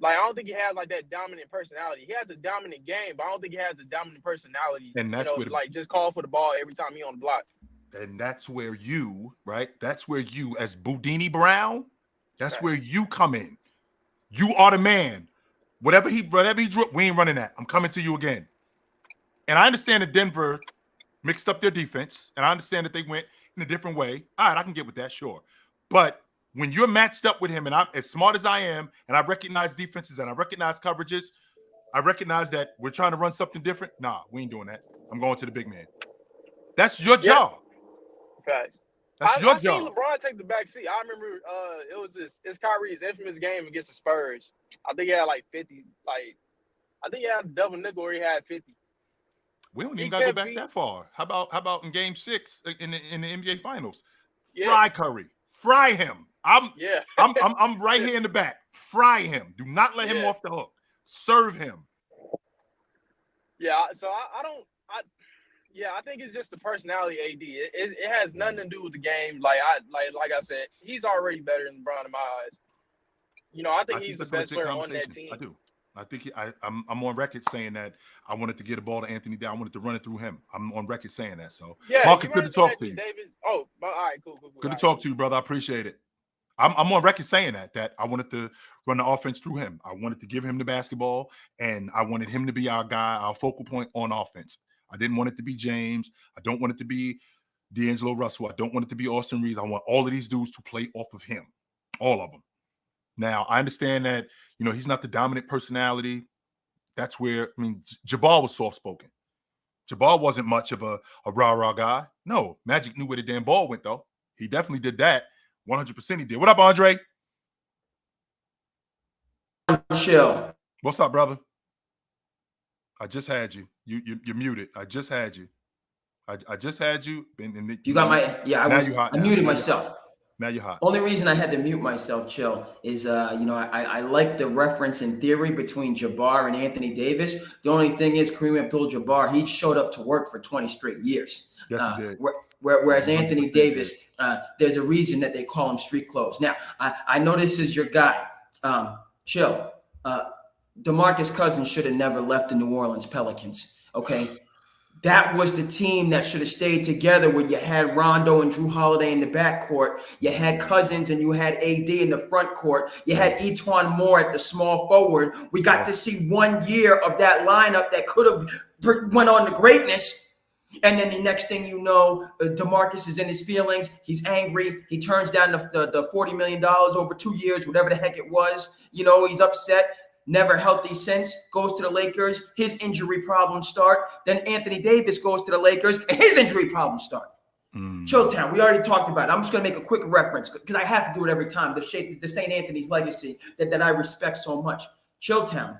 I don't think he has like that dominant personality. He has a dominant game, but I don't think he has a dominant personality. And that's like just call for the ball every time he on the block. And that's where you, right? That's where you, as Boudini Brown, that's where you come in. You are the man. Whatever he drew, we ain't running that. I'm coming to you again. And I understand that Denver mixed up their defense, and I understand that they went in a different way. All right, I can get with that, sure. But when you're matched up with him, and I'm as smart as I am, and I recognize defenses and I recognize coverages, I recognize that we're trying to run something different. Nah, we ain't doing that. I'm going to the big man. That's your job. Facts. That's your I job. seen LeBron take the back seat. I remember it's Kyrie's infamous game against the Spurs. I think he had like 50. Like I think he had a double nickel or he had 50. We don't even gotta go back that far. How about in Game 6 in the NBA Finals? Yeah. Fry Curry. Fry him. I'm right here in the back. Fry him. Do not let him off the hook. Serve him. Yeah. So I think it's just the personality AD. It has nothing to do with the game. Like I said, he's already better than LeBron in my eyes. I think he's the best player on that team. I do. I think I'm on record saying that I wanted to get a ball to Anthony. I wanted to run it through him. I'm on record saying that. So, Marcus, good to talk to you. David. Oh, all right, cool. Good to talk to you, brother. I appreciate it. I'm on record saying that I wanted to run the offense through him. I wanted to give him the basketball, and I wanted him to be our guy, our focal point on offense. I didn't want it to be James. I don't want it to be D'Angelo Russell. I don't want it to be Austin Reeves. I want all of these dudes to play off of him, all of them. Now, I understand that, he's not the dominant personality. That's where, Jabbar was soft-spoken. Jabbar wasn't much of a rah-rah guy. No, Magic knew where the damn ball went, though. He definitely did that. 100% he did. What up, Andre? Chill. What's up, brother? I just had you. You're muted. I just had you. I just had you. You got my, I muted myself. Now you're hot. Only reason I had to mute myself, Chill, is I like the reference in theory between Jabbar and Anthony Davis. The only thing is Kareem Abdul-Jabbar, he showed up to work for 20 straight years. Yes, he did. Whereas Anthony Davis, there's a reason that they call him street clothes. Now, I know this is your guy. Chill. DeMarcus Cousins should have never left the New Orleans Pelicans. Okay. That was the team that should have stayed together, where you had Rondo and Drew Holiday in the backcourt. You had Cousins and you had AD in the front court. You had Etuan Moore at the small forward. We got to see 1 year of that lineup that could have went on to greatness. And then the next thing you know, DeMarcus is in his feelings. He's angry. He turns down the $40 million over 2 years, whatever the heck it was. He's upset. Never healthy since, goes to the Lakers. His injury problems start. Then Anthony Davis goes to the Lakers, and his injury problems start. Chilltown, we already talked about it. I'm just going to make a quick reference because I have to do it every time to shape the St. Anthony's legacy that I respect so much. Chilltown,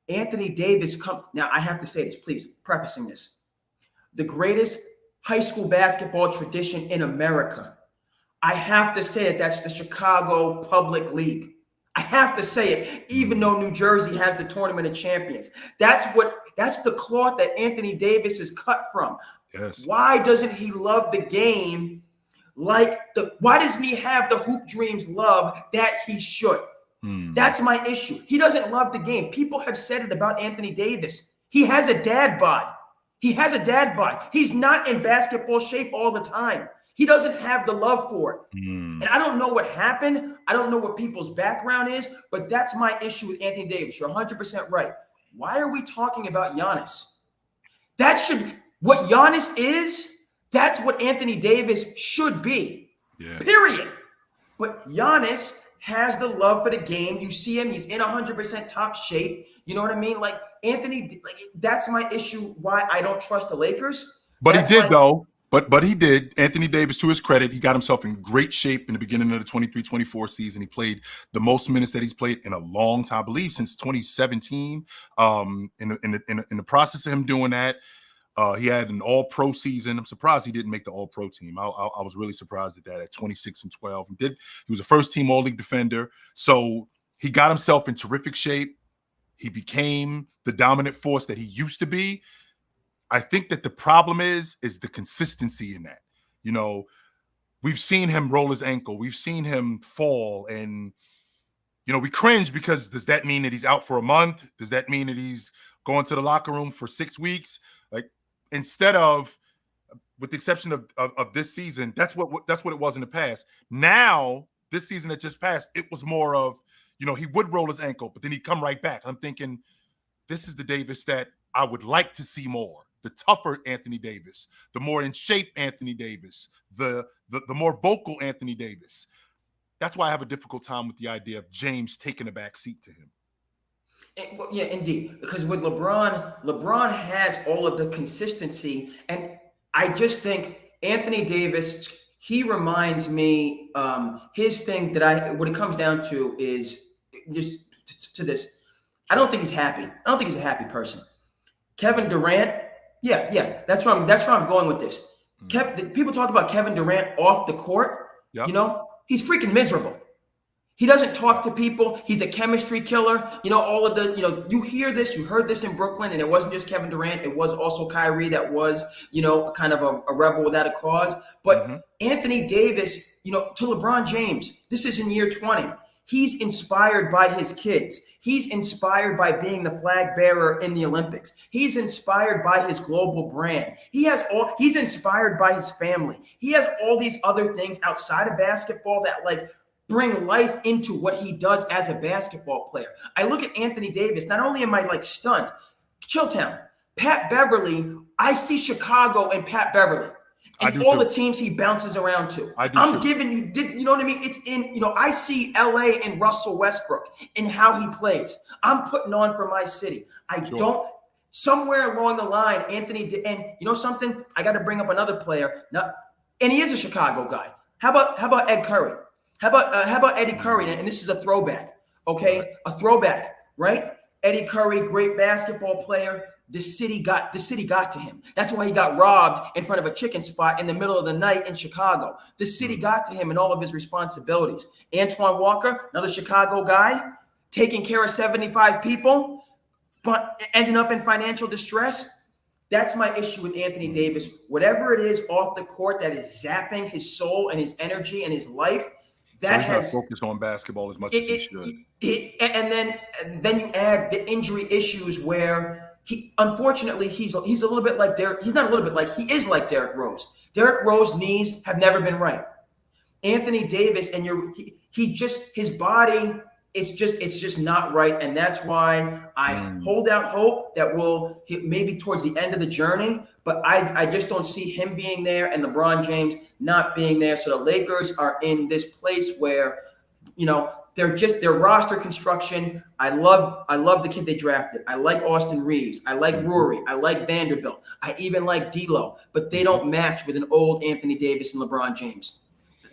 Anthony Davis now I have to say this, please, prefacing this. The greatest high school basketball tradition in America. I have to say it, that's the Chicago Public League. I have to say it, even though New Jersey has the Tournament of Champions. That's the cloth that Anthony Davis is cut from. Yes. Why doesn't he love the game why doesn't he have the hoop dreams love that he should? That's my issue. He doesn't love the game. People have said it about Anthony Davis. He has a dad bod. He's not in basketball shape all the time. He doesn't have the love for it. And I don't know what happened. I don't know what people's background is, but that's my issue with Anthony Davis. You're 100% right. Why are we talking about Giannis? What Giannis is, that's what Anthony Davis should be. Yeah. Period. But Giannis has the love for the game. You see him; he's in 100% top shape. You know what I mean? Like Anthony, like that's my issue. Why I don't trust the Lakers. But he That's did my though. But he did. Anthony Davis, to his credit, he got himself in great shape in the beginning of the 23-24 season. He played the most minutes that he's played in a long time, I believe since 2017. In the process of him doing that, he had an all-pro season. I'm surprised he didn't make the all-pro team. I was really surprised at that at 26-12. He was a first-team all-league defender. So he got himself in terrific shape. He became the dominant force that he used to be. I think that the problem is the consistency in that. You know, we've seen him roll his ankle. We've seen him fall. And, you know, we cringe because does that mean that he's out for a month? Does that mean that he's going to the locker room for 6 weeks? Like, instead of, with the exception of this season, that's what it was in the past. Now, this season that just passed, it was more of, you know, he would roll his ankle, but then he'd come right back. I'm thinking, this is the Davis that I would like to see more. The tougher Anthony Davis, the more in shape Anthony Davis, the more vocal Anthony Davis. That's why I have a difficult time with the idea of James taking a back seat to him. Yeah, indeed. Because with LeBron has all of the consistency. And I just think Anthony Davis, he reminds me, his thing that what it comes down to is just to this. I don't think he's happy. I don't think he's a happy person. Kevin Durant, yeah. That's where I'm going with this. People talk about Kevin Durant off the court. Yep. You know, he's freaking miserable. He doesn't talk to people. He's a chemistry killer. You know, all of the, you know, you heard this in Brooklyn, and it wasn't just Kevin Durant. It was also Kyrie that was, you know, kind of a rebel without a cause. But Anthony Davis, you know, to LeBron James, this is in year 20. He's inspired by his kids. He's inspired by being the flag bearer in the Olympics. He's inspired by his global brand. He's inspired by his family. He has all these other things outside of basketball that like bring life into what he does as a basketball player. I look at Anthony Davis, not only am I like stunned, Chilltown, Pat Beverly, I see Chicago and Pat Beverly. And all the teams he bounces around to. I'm giving you, you know what I mean? It's in, you know, I see LA and Russell Westbrook and how he plays. I'm putting on for my city. Somewhere along the line, Anthony, and you know something? I got to bring up another player. And he is a Chicago guy. How about Ed Curry? How about Eddie Curry? And this is a throwback, okay? A throwback, right? Eddie Curry, great basketball player. The city got to him. That's why he got robbed in front of a chicken spot in the middle of the night in Chicago. The city got to him and all of his responsibilities. Antoine Walker, another Chicago guy, taking care of 75 people, but ending up in financial distress. That's my issue with Anthony Davis. Whatever it is off the court that is zapping his soul and his energy and his life, that has not focused on basketball as much as he should. And then you add the injury issues where unfortunately, he's a little bit like Derrick. He's not a little bit like, he is like Derrick Rose. Derrick Rose's knees have never been right. Anthony Davis, and his body, it's just not right. And that's why I hold out hope that we'll hit maybe towards the end of the journey. But I just don't see him being there and LeBron James not being there. So the Lakers are in this place where, you know, their roster construction. I love the kid they drafted. I like Austin Reeves. I like Rory. I like Vanderbilt. I even like D'Lo. But they don't match with an old Anthony Davis and LeBron James.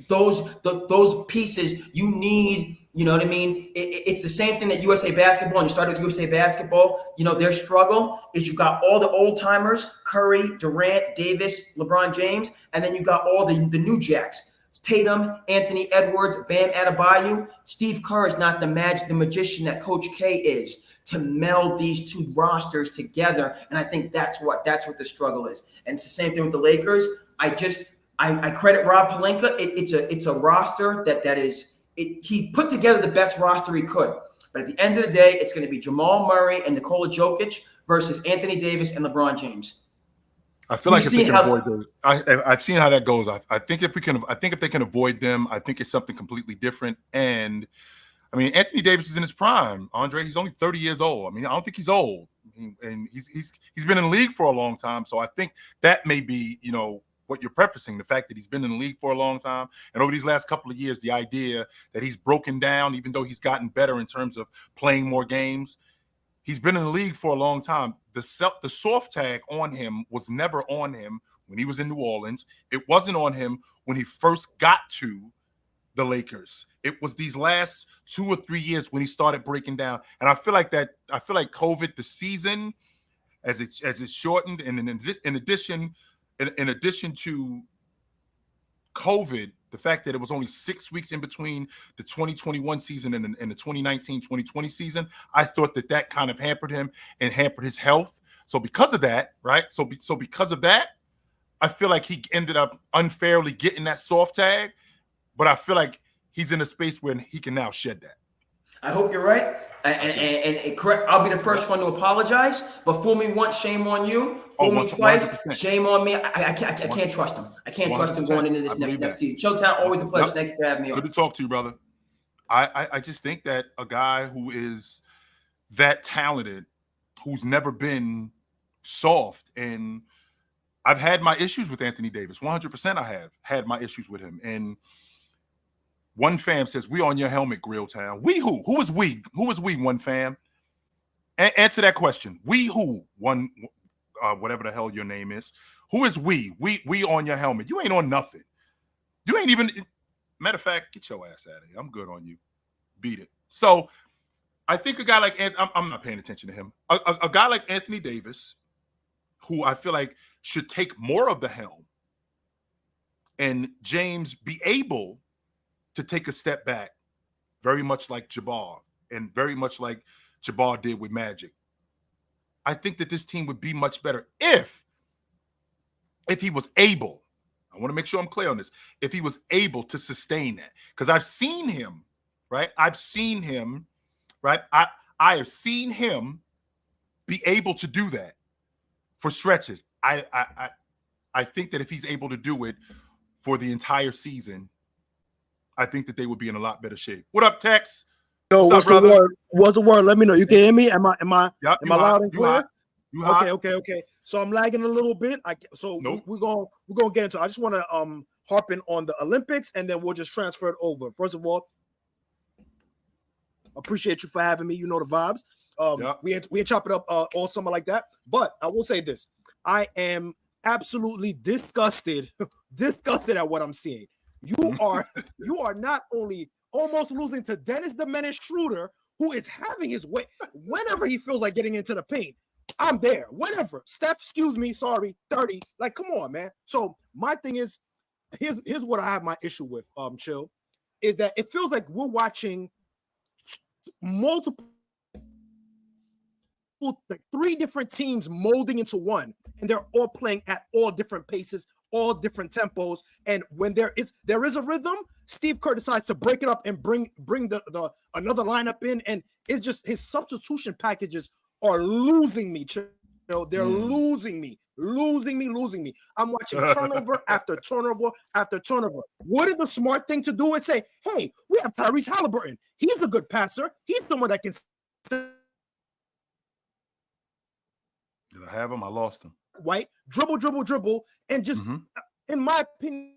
Those pieces you need. You know what I mean? It's the same thing that USA Basketball. And you started with USA Basketball. You know their struggle is you got all the old timers: Curry, Durant, Davis, LeBron James, and then you got all the new jacks. Tatum, Anthony Edwards, Bam Adebayo. Steve Kerr is not the magician that Coach K is to meld these two rosters together. And I think that's what the struggle is. And it's the same thing with the Lakers. I credit Rob Pelinka. It's a roster he put together the best roster he could. But at the end of the day, it's going to be Jamal Murray and Nikola Jokic versus Anthony Davis and LeBron James. I feel like if they can avoid those, I've seen how that goes. I think if they can avoid them, I think it's something completely different. And I mean, Anthony Davis is in his prime. Andre, he's only 30 years old. I mean, I don't think he's old, and he's been in the league for a long time. So I think that may be, you know, what you're prefacing, the fact that he's been in the league for a long time, and over these last couple of years, the idea that he's broken down, even though he's gotten better in terms of playing more games. He's been in the league for a long time. The soft tag on him was never on him when he was in New Orleans. It wasn't on him when he first got to the Lakers. It was these last 2 or 3 years when he started breaking down. And I feel like COVID, the season, as it shortened, and in addition to COVID, the fact that it was only 6 weeks in between the 2021 season and the 2019-2020 season, I thought that kind of hampered him and hampered his health. So because of that, right? So because of that, I feel like he ended up unfairly getting that soft tag, but I feel like he's in a space where he can now shed that. I hope you're right, and correct. I'll be the first one to apologize. But fool me once, shame on you. Fool me twice, 100%. Shame on me. I can't trust him. I can't trust him going into this next season. Showtime, always a pleasure. Thank you for having me on. Good to talk to you, brother. I just think that a guy who is that talented, who's never been soft, and I've had my issues with Anthony Davis. 100% I have had my issues with him. And One Fam says, we on your helmet, Grill Town. We who? Who is we? Who is we, One Fam? Answer that question. We who? One, whatever the hell your name is. Who is we? We on your helmet. You ain't on nothing. You ain't even, matter of fact, get your ass out of here. I'm good on you. Beat it. So I think a guy like, I'm not paying attention to him. A guy like Anthony Davis, who I feel like should take more of the helm, and James be able to take a step back, very much like Jabbar, and very much like Jabbar did with Magic. I think that this team would be much better if he was able, I want to make sure I'm clear on this, if he was able to sustain that. Because I've seen him, right? I have seen him be able to do that for stretches. I think that if he's able to do it for the entire season, I think that they would be in a lot better shape. What up, Tex? Yo, what's the word? What's the word? Let me know. You can hear me? Am I loud and clear? Okay. So I'm lagging a little bit. We're gonna get into it. I just want to harp in on the Olympics, and then we'll just transfer it over. First of all, appreciate you for having me. You know the vibes. We ain't chop it up all summer like that. But I will say this: I am absolutely disgusted at what I'm seeing. You are not only almost losing to Dennis the Menace Schroeder, who is having his way whenever he feels like getting into the paint. I'm there. Whatever. Steph, excuse me, sorry, 30. Like, come on, man. So my thing is, here's what I have my issue with, Chill, is that it feels like we're watching multiple, like 3 different teams molding into one, and they're all playing at all different paces, all different tempos. And when there is a rhythm, Steve Kerr decides to break it up and bring the another lineup in, and it's just his substitution packages are losing me. They're losing me. I'm watching turnover after turnover after turnover. What is the smart thing to do? And say, hey, we have Tyrese Halliburton. He's a good passer. He's someone that can. Did I have him? I lost him. Right? Dribble, and just, in my opinion.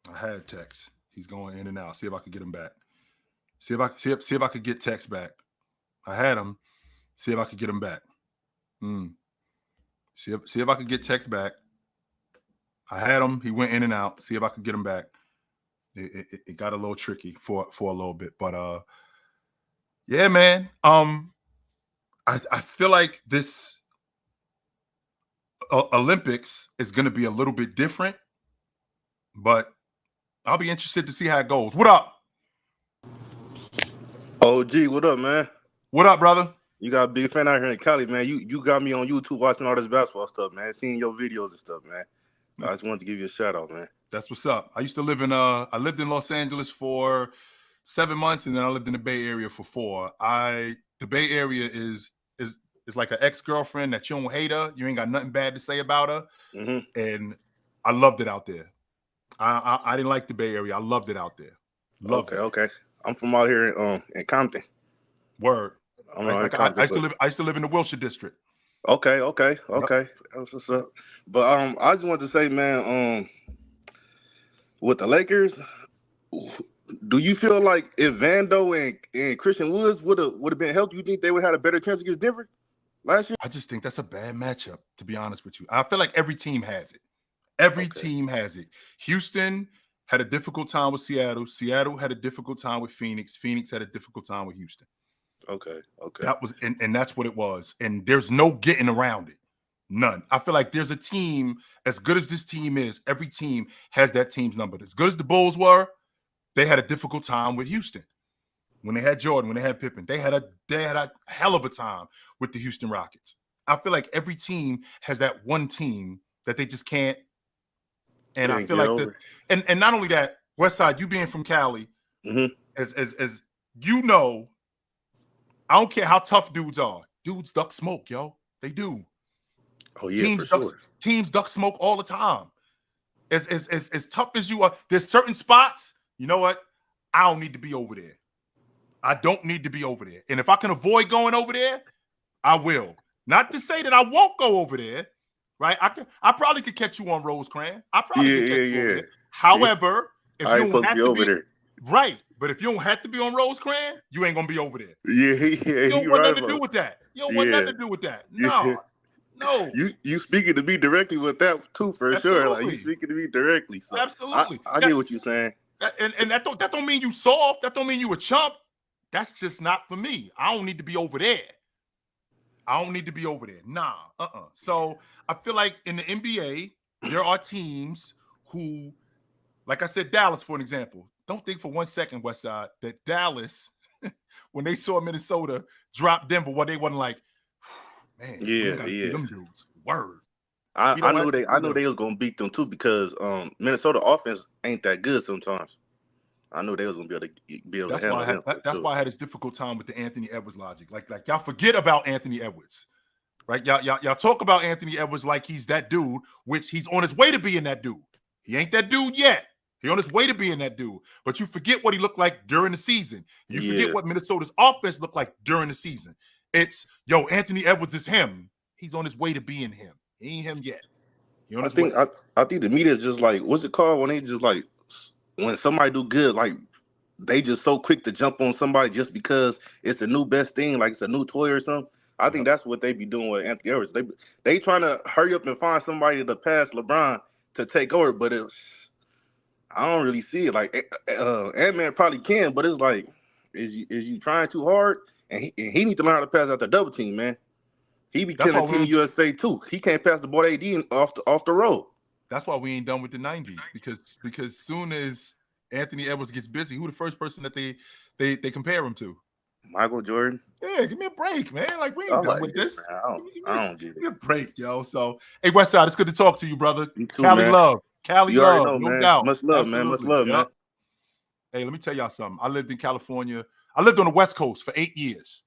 I had Tex. He's going in and out. See if I could get him back. See if I could get Tex back. I had him. See if I could get him back. See if I could get Tex back. I had him. He went in and out. See if I could get him back. It got a little tricky for a little bit, but yeah, man. I feel like this Olympics is going to be a little bit different, but I'll be interested to see how it goes. What up? OG, what up, man? What up, brother? You got a big fan out here in Cali, man. You got me on YouTube watching all this basketball stuff, man. Seeing your videos and stuff, man. I just wanted to give you a shout out, man. That's what's up. I used to live in I lived in Los Angeles for 7 months, and then I lived in the Bay Area for 4. The Bay Area is like an ex-girlfriend that you don't hate her. You ain't got nothing bad to say about her. And I loved it out there. I didn't like the Bay Area. I loved it out there. Okay. I'm from out here in Compton. Word. I used to live in the Wilshire district. Okay. That's what's up. But I just want to say, man, with the Lakers, do you feel like if Vando and Christian Woods would have been healthy, you think they would have had a better chance against Denver last year? I just think that's a bad matchup, to be honest with you. I feel like every team has it. Every Okay. team has it. Houston had a difficult time with Seattle. Seattle had a difficult time with Phoenix. Phoenix had a difficult time with Houston. Okay. That was, and that's what it was. And there's no getting around it. None. I feel like there's a team, as good as this team is, every team has that team's number. As good as the Bulls were, they had a difficult time with Houston. When they had Jordan, when they had Pippen, they had a hell of a time with the Houston Rockets. I feel like every team has that one team that they just can't. And I feel like and not only that, Westside, you being from Cali, as you know, I don't care how tough dudes are. Dudes duck smoke, yo. They do. Oh yeah, for sure. Teams duck smoke all the time. As tough as you are, there's certain spots. You know what? I don't need to be over there. I don't need to be over there. And if I can avoid going over there, I will. Not to say that I won't go over there, right? I probably could catch you on Rosecrans. I probably could catch you over there. However, if I you ain't don't supposed have to be over there. right, but if you don't have to be on Rosecrans, you ain't gonna be over there. Yeah, You don't want nothing to do with that. You don't want nothing to do with that. No. You speaking to me directly with that too, for sure. Like you speaking to me directly. So absolutely. I get what you're saying. And that don't mean you soft. That don't mean you a chump. That's just not for me. I don't need to be over there. Nah. So I feel like in the NBA, there are teams who, like I said, Dallas, for an example. Don't think for 1 second, Westside, that Dallas, when they saw Minnesota drop Denver, they wasn't like, man, them dudes. Word. I knew they was gonna beat them too because Minnesota offense ain't that good sometimes. I knew they was gonna be able to handle them. That's why I had this difficult time with the Anthony Edwards logic. Like y'all forget about Anthony Edwards, right? Y'all talk about Anthony Edwards like he's that dude, which he's on his way to being that dude. He ain't that dude yet. He's on his way to being that dude. But you forget what he looked like during the season. You forget what Minnesota's offense looked like during the season. It's, Anthony Edwards is him. He's on his way to being him. He ain't him yet. I think the media is just like, what's it called when they just like, when somebody do good, like they just so quick to jump on somebody just because it's the new best thing, like it's a new toy or something. I think that's what they be doing with Anthony Edwards. They trying to hurry up and find somebody to pass LeBron to take over, but I don't really see it. Like Ant-Man probably can, but it's like, is you trying too hard? And he need to learn how to pass out the double team, man. He be killing Team USA too. He can't pass the ball AD off the road. That's why we ain't done with the 90s, because soon as Anthony Edwards gets busy, who the first person that they compare him to? Michael Jordan. Yeah, give me a break, man. Like, we ain't done with this. I don't get it. Give me a break, yo. So, hey, Westside, it's good to talk to you, brother. You too, Cali man. love. Cali you love, know, no man. doubt. Much love, Absolutely. man. Much love, man. Hey, let me tell y'all something. I lived in California. I lived on the West Coast for 8 years.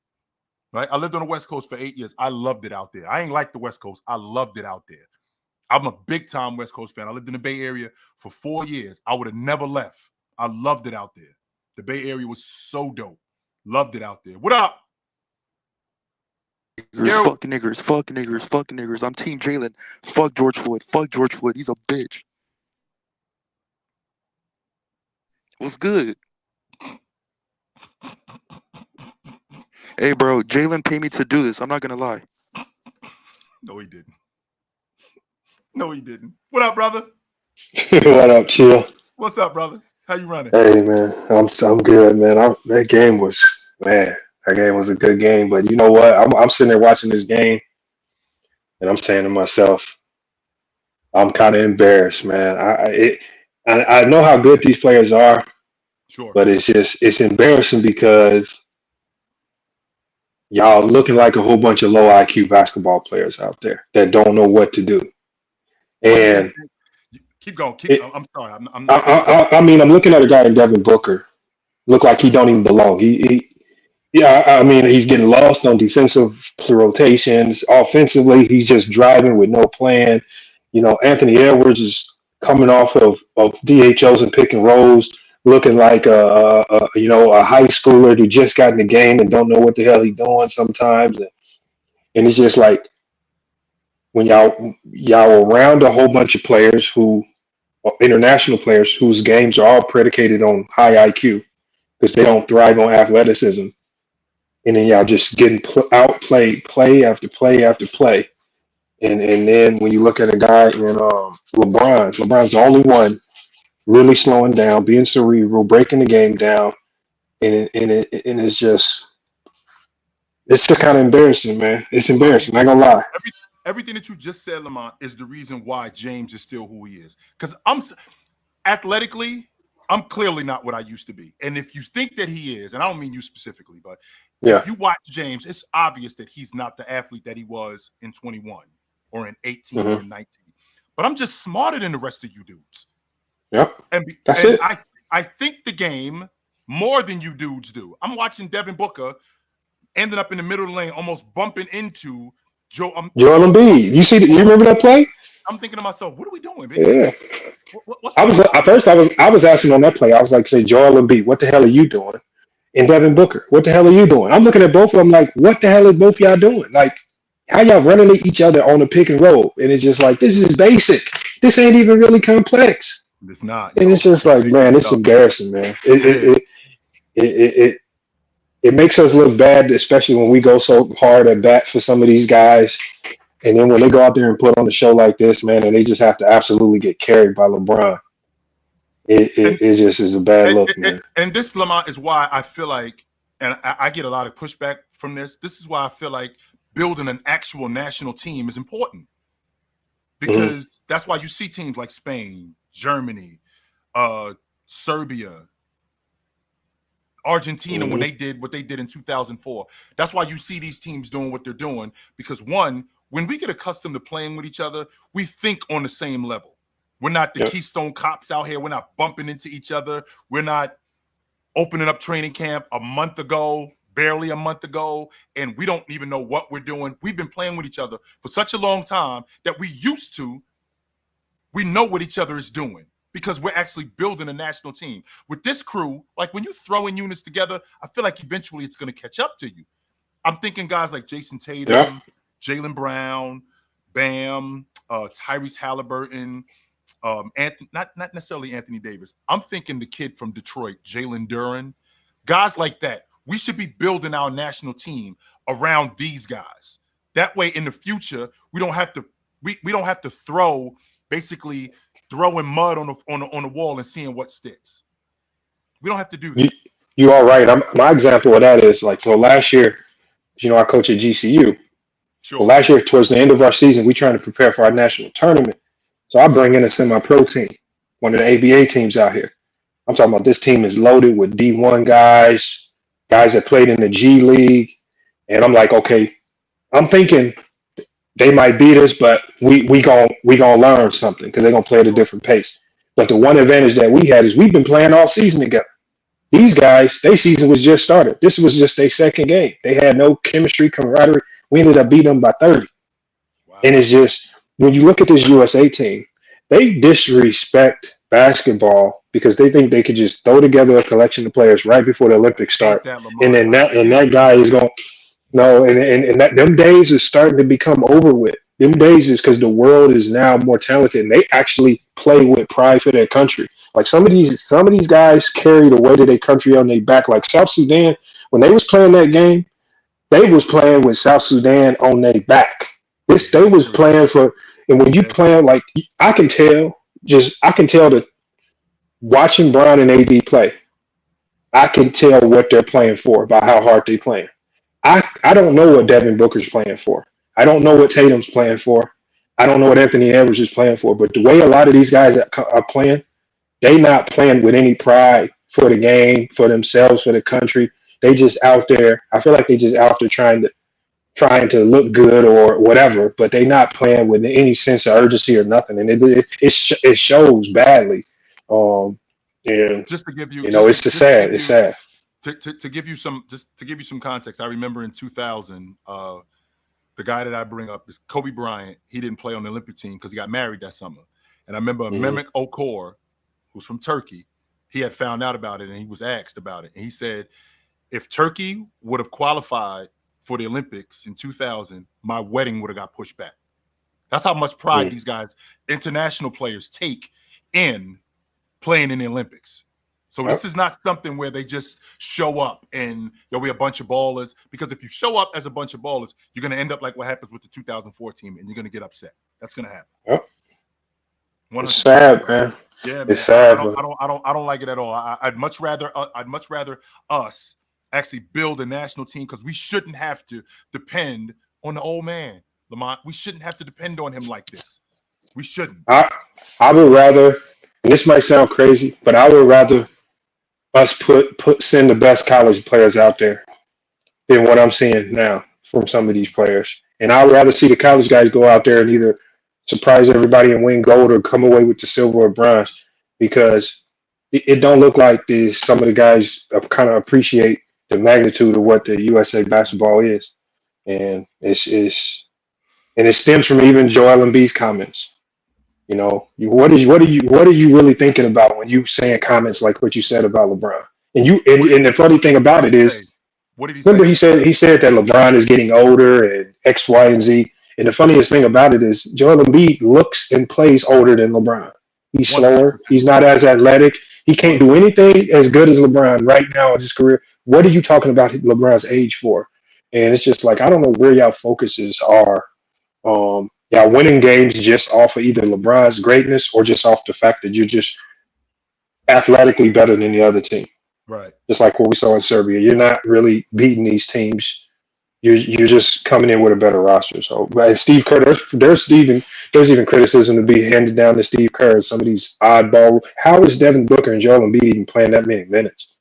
Right? I lived on the West Coast for 8 years. I loved it out there. I ain't like the West Coast. I loved it out there. I'm a big time West Coast fan. I lived in the Bay Area for 4 years. I would have never left. I loved it out there. The Bay Area was so dope. Loved it out there. What up? Fuck niggers. I'm Team Jalen. Fuck George Floyd. He's a bitch. What's good? Hey, bro, Jalen paid me to do this. I'm not gonna lie. No, he didn't. What up, brother? What up, Chill? What's up, brother? How you running? Hey, man, I'm good, man. That game was a good game. But you know what? I'm sitting there watching this game, and I'm saying to myself, I'm kind of embarrassed, man. I know how good these players are, sure, but it's embarrassing because y'all looking like a whole bunch of low IQ basketball players out there that don't know what to do. And keep going. I'm sorry. I mean, I'm looking at a guy in Devin Booker. Look like he don't even belong. I mean, he's getting lost on defensive rotations. Offensively, he's just driving with no plan. Anthony Edwards is coming off of DHOs and pick and rolls, looking like a high schooler who just got in the game and don't know what the hell he's doing sometimes. And it's just like, when y'all around a whole bunch of players who international players whose games are all predicated on high IQ because they don't thrive on athleticism, and then y'all just getting outplayed play after play after play. And then when you look at a guy in LeBron's the only one really slowing down, being cerebral, breaking the game down, and it's just kind of embarrassing, man. It's embarrassing. I ain't gonna lie. Everything that you just said, Lamont, is the reason why James is still who he is. Because athletically, I'm clearly not what I used to be. And if you think that he is, and I don't mean you specifically, but Yeah. if you watch James, it's obvious that he's not the athlete that he was in 21 or in 18 or in 19. But I'm just smarter than the rest of you dudes. Yep. That's and it. I think the game more than you dudes do. I'm watching Devin Booker ended up in the middle of the lane, almost bumping into Joel Embiid. You remember that play? I'm thinking to myself, what are we doing, baby? Yeah. What's I was asking on that play. I was like, say, Joel Embiid, what the hell are you doing? And Devin Booker, what the hell are you doing? I'm looking at both of them like, what the hell is both y'all doing? Like, how y'all running at each other on the pick and roll? And it's just like, this is basic. This ain't even really complex. It's not. And it's just like, man, it's embarrassing, man. It makes us look bad, especially when we go so hard at bat for some of these guys. And then when they go out there and put on a show like this, man, and they just have to absolutely get carried by LeBron, it just is a bad look, man. And this, Lamont, is why I feel like, and I get a lot of pushback from this. This is why I feel like building an actual national team is important. Because that's why you see teams like Spain, Germany, Serbia, Argentina, when they did what they did in 2004. That's why you see these teams doing what they're doing. Because one, when we get accustomed to playing with each other, we think on the same level. We're not the Keystone Cops out here. We're not bumping into each other. We're not opening up training camp a month ago, barely a month ago, and we don't even know what we're doing. We've been playing with each other for such a long time that we know what each other is doing because we're actually building a national team. With this crew, like when you throw in units together, I feel like eventually it's going to catch up to you. I'm thinking guys like Jason Tatum, Jaylen Brown, Bam, Tyrese Halliburton, not necessarily Anthony Davis. I'm thinking the kid from Detroit, Jalen Duren, guys like that. We should be building our national team around these guys. That way, in the future, we don't have to basically throwing mud on the wall and seeing what sticks. We don't have to do that. You are right. My example of that is like, so last year, I coach at GCU. Sure. So last year, towards the end of our season, we trying to prepare for our national tournament. So I bring in a semi-pro team, one of the ABA teams out here. I'm talking about this team is loaded with D1 guys that played in the G League. And I'm like, okay, I'm thinking they might beat us, but we gonna learn something because they're gonna play at a different pace. But the one advantage that we had is we've been playing all season together. These guys, their season was just started. This was just their second game. They had no chemistry, camaraderie. We ended up beating them by 30. Wow. And it's just, when you look at this USA team, they disrespect basketball because they think they could just throw together a collection of players right before the Olympics start. And then that guy is going, no, and that them days is starting to become over with. Them days is because the world is now more talented and they actually play with pride for their country. Like some of these guys carry the weight of their country on their back. Like South Sudan, when they was playing that game, they was playing with South Sudan on their back. They was playing for, and when you playing, like I can tell that watching Bron and AD play, I can tell what they're playing for by how hard they playing. I don't know what Devin Booker's playing for. I don't know what Tatum's playing for. I don't know what Anthony Edwards is playing for. But the way a lot of these guys are playing, they not playing with any pride for the game, for themselves, for the country. They just out there. I feel like they just out there trying to look good or whatever, but they not playing with any sense of urgency or nothing, and it shows badly. And just to give you, it's sad. It's sad. To give you some context, I remember in 2000, the guy that I bring up is Kobe Bryant. He didn't play on the Olympic team because he got married that summer. And I remember Mehmet Okur, who's from Turkey, he had found out about it and he was asked about it. And he said, if Turkey would have qualified for the Olympics in 2000, my wedding would have got pushed back That's how much pride these guys, international players, take in playing in the Olympics. So this is not something where they just show up and we a bunch of ballers. Because if you show up as a bunch of ballers, you're going to end up like what happens with the 2004 team, and you're going to get upset. That's going to happen. Yep. 100%. It's sad, man. Yeah, man. It's sad. I don't like it at all. I'd much rather us actually build a national team, because we shouldn't have to depend on the old man, Lamont. We shouldn't have to depend on him like this. We shouldn't. I would rather, and this might sound crazy, but I would rather us send the best college players out there than what I'm seeing now from some of these players. And I'd rather see the college guys go out there and either surprise everybody and win gold or come away with the silver or bronze, because it don't look like some of the guys kind of appreciate the magnitude of what the USA basketball is. And it stems from even Joel Embiid's comments. You know, what are you really thinking about when you saying comments like what you said about LeBron? And the funny thing about it is, what did he say? Remember, he said that LeBron is getting older and X, Y, and Z. And the funniest thing about it is Joel Embiid looks and plays older than LeBron. He's slower. He's not as athletic. He can't do anything as good as LeBron right now in his career. What are you talking about LeBron's age for? And it's just like, I don't know where y'all focuses are. Y'all winning games just off of either LeBron's greatness or just off the fact that you're just athletically better than the other team. Right. Just like what we saw in Serbia. You're not really beating these teams. You're just coming in with a better roster. So, and Steve Kerr, there's even criticism to be handed down to Steve Kerr. Some of these oddball. How is Devin Booker and Joel Embiid even playing that many minutes?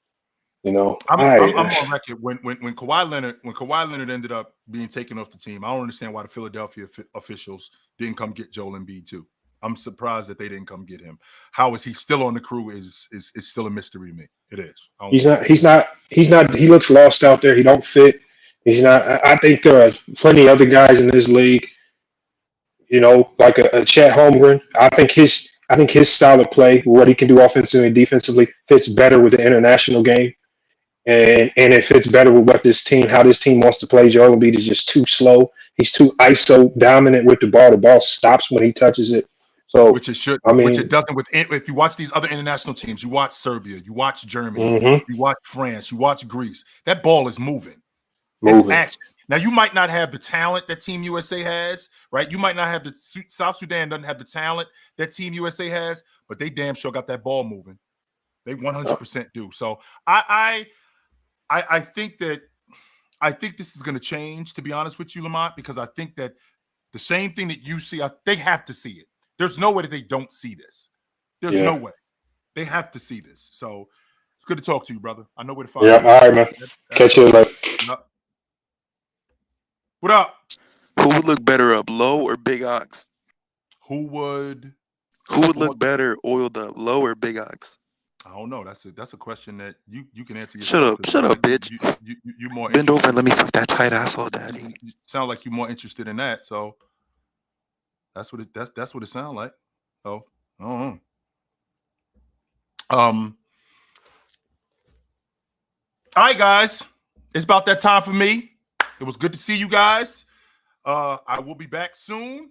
You know, I'm on record when Kawhi Leonard ended up being taken off the team. I don't understand why the Philadelphia officials didn't come get Joel Embiid too. I'm surprised that they didn't come get him. How is he still on the crew is still a mystery to me. It is. He's not. He looks lost out there. He don't fit. He's not. I think there are plenty of other guys in this league, you know, like a Chet Holmgren. I think his style of play, what he can do offensively and defensively, fits better with the international game. And it fits better with how this team wants to play. Joel Embiid is just too slow. He's too ISO dominant with the ball. The ball stops when he touches it. So, which it doesn't with. If you watch these other international teams, you watch Serbia, you watch Germany, you watch France, you watch Greece. That ball is moving. It's action. Now, you might not have the talent that Team USA has, right? You might not have South Sudan doesn't have the talent that Team USA has, but they damn sure got that ball moving. They 100% do. So I think this is going to change, to be honest with you, Lamont, because I think that the same thing that you see, they have to see it. There's no way that they don't see this. There's no way. They have to see this. So it's good to talk to you, brother. I know where to find you. Yeah, all right, man. Catch you later. What up? Who would look better up, Low or Big Ox? Who would look better oiled up, Low or Big Ox? I don't know. That's a question that you can answer yourself. Shut up, bitch. You more bend over and let me fuck that tight asshole, daddy. You sound like you're more interested in that. So that's what it sounds like. So I don't know. All right, guys. It's about that time for me. It was good to see you guys. I will be back soon.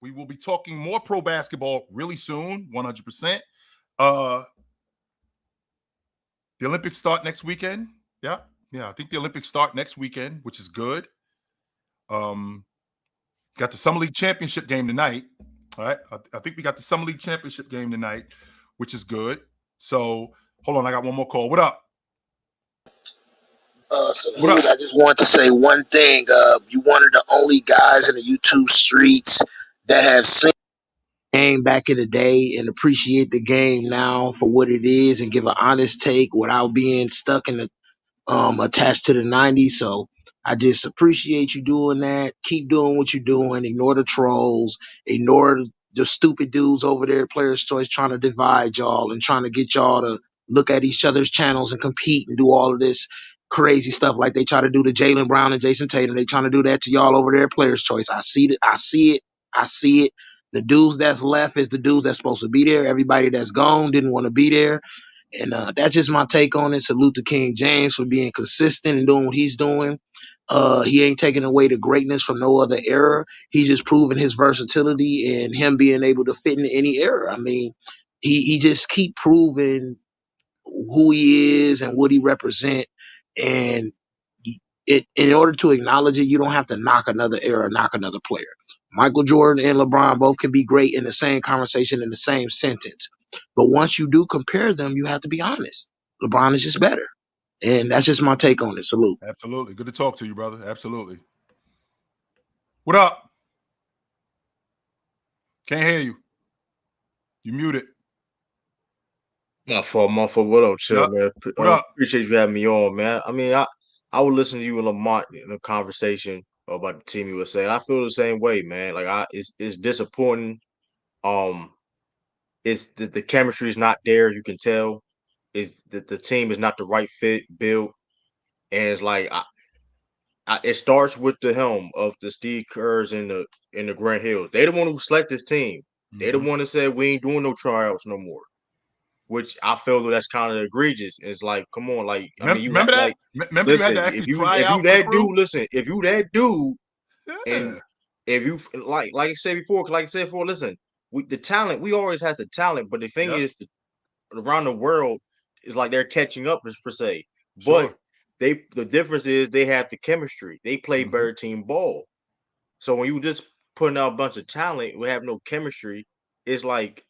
We will be talking more pro basketball really soon, 100%. The Olympics start next weekend. Yeah. I think the Olympics start next weekend, which is good. Got the Summer League Championship game tonight. All right. I think we got the Summer League Championship game tonight, which is good. So hold on. I got one more call. What up? I just want to say one thing. You one of the only guys in the YouTube streets that have seen the game back in the day and appreciate the game now for what it is and give an honest take without being stuck in the attached to the 90s. So I just appreciate you doing that. Keep doing what you're doing. Ignore the trolls. Ignore the stupid dudes over there at Players' Choice trying to divide y'all and trying to get y'all to look at each other's channels and compete and do all of this crazy stuff like they try to do to Jaylen Brown and Jason Tatum. They trying to do that to y'all over there at Players' Choice. I see it. The dudes that's left is the dudes that's supposed to be there. Everybody that's gone didn't want to be there. And that's just my take on it. Salute to King James for being consistent and doing what he's doing. He ain't taking away the greatness from no other era. He's just proving his versatility and him being able to fit in any era. I mean, he just keep proving who he is and what he represent. And in order to acknowledge it, you don't have to knock another era, knock another player. Michael Jordan and LeBron both can be great in the same conversation in the same sentence. But once you do compare them, you have to be honest. LeBron is just better. And that's just my take on it. Salute. Absolutely. Good to talk to you, brother. Absolutely. What up? Can't hear you. You muted. My fault. What up, chill, Yep. man? What up? Appreciate you having me on, man. I mean, I would listen to you and Lamont in a conversation about the Team USA, and I feel the same way, man. Like it's disappointing. It's the chemistry is not there. You can tell. It's that the team is not the right fit, built, and it's like it starts with the helm of the Steve Kerrs and the Grant Hills. They the one who select this team. They the one that said we ain't doing no tryouts no more. Which I feel that's kind of egregious. It's like, come on, like I mean, you remember that? like Remember listen, you had to actually if you try out for the that crew? dude, listen, if you that dude, Yeah. and if you like I said before, listen, the talent, we always had the talent, but the thing is, around the world is like they're catching up, per se. But the difference is they have the chemistry. They play better team ball. So when you just putting out a bunch of talent, we have no chemistry. It's like.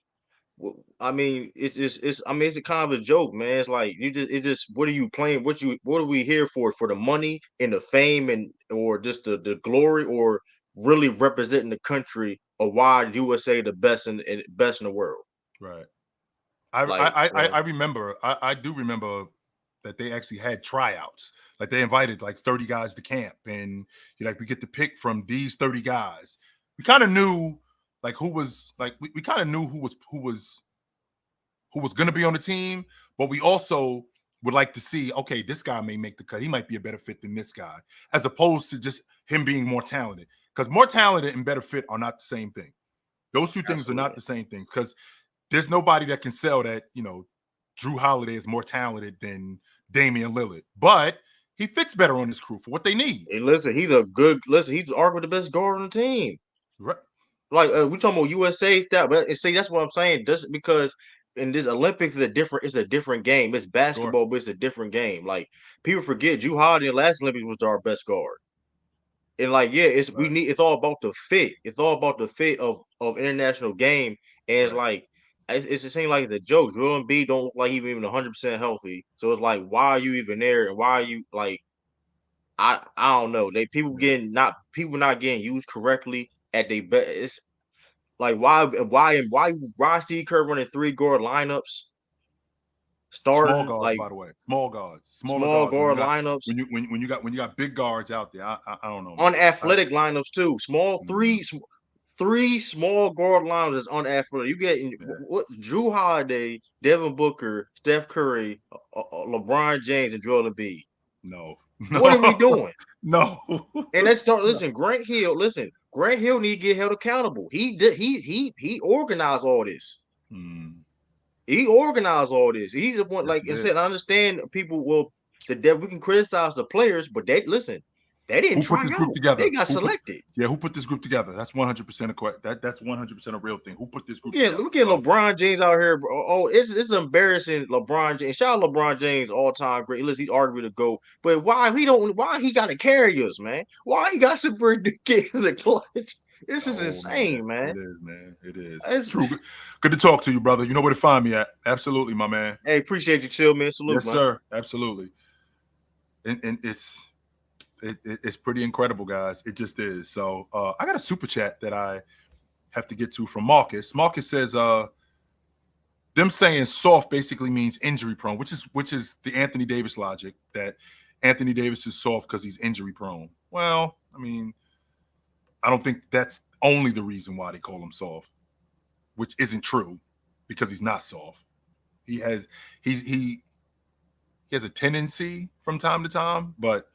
I mean, it's a kind of a joke, man. It's like it's just what are you playing? What are we here for? For the money and the fame or just the glory, or really representing the country, or why USA the best in the world? Right. I remember. I do remember that they actually had tryouts. Like they invited like 30 guys to camp, and we get to pick from these 30 guys. We kind of knew like who was like we kind of knew who was going to be on the team, but we also would like to see, okay, this guy may make the cut. He might be a better fit than this guy, as opposed to just him being more talented. Because more talented and better fit are not the same thing. Those two things are not the same thing. Because there's nobody that can sell that, Drew Holiday is more talented than Damian Lillard. But he fits better on this crew for what they need. Hey, listen, he's arguably the best guard on the team. Right. Like we talking about USA stuff, but see, that's what I'm saying. Just because in this Olympics it's a different game. It's basketball, but it's a different game. Like people forget, Drew Holiday in the last Olympics was our best guard. And like, it's all about the fit. It's all about the fit of international game. And it's like it seems like it's a joke. Joel Embiid don't look like even 100% healthy. So it's like, why are you even there? And why are you like? I don't know. People not getting used correctly at their best. It's like why Steve Kerr running 3 guard lineups? Starting small guards, like by the way, small guards, small guard lineups. When you got big guards out there, I don't know. Unathletic lineups too. Three small guard lineups is unathletic. You get what Drew Holiday, Devin Booker, Steph Curry, LeBron James, and Joel Embiid. No. What are we doing? No. And let's start. Listen, Grant Hill. Grant Hill need to get held accountable. He organized all this. He organized all this. He's the one. Like I said, I understand people will. We can criticize the players, but they didn't try out. Together? They got selected. Who put this group together? That's 100% a correct. That's 100% a real thing. Who put this group together? Look at LeBron James out here, bro. Oh, it's embarrassing. LeBron James. Shout out LeBron James, all time great. Listen, he's arguably the GOAT. But why he got to carry us, man? Why he got to get the clutch? This is insane, man. It is, man. It is. It's true. Good to talk to you, brother. You know where to find me at. Absolutely, my man. Hey, appreciate you, chill, man. Salute, yes, man. sir. Absolutely. And it's pretty incredible, guys. It just is. So I got a super chat that I have to get to from Marcus. Marcus says, them saying soft basically means injury prone, which is the Anthony Davis logic, that Anthony Davis is soft because he's injury prone. Well, I mean, I don't think that's only the reason why they call him soft, which isn't true, because he's not soft. He has a tendency from time to time, but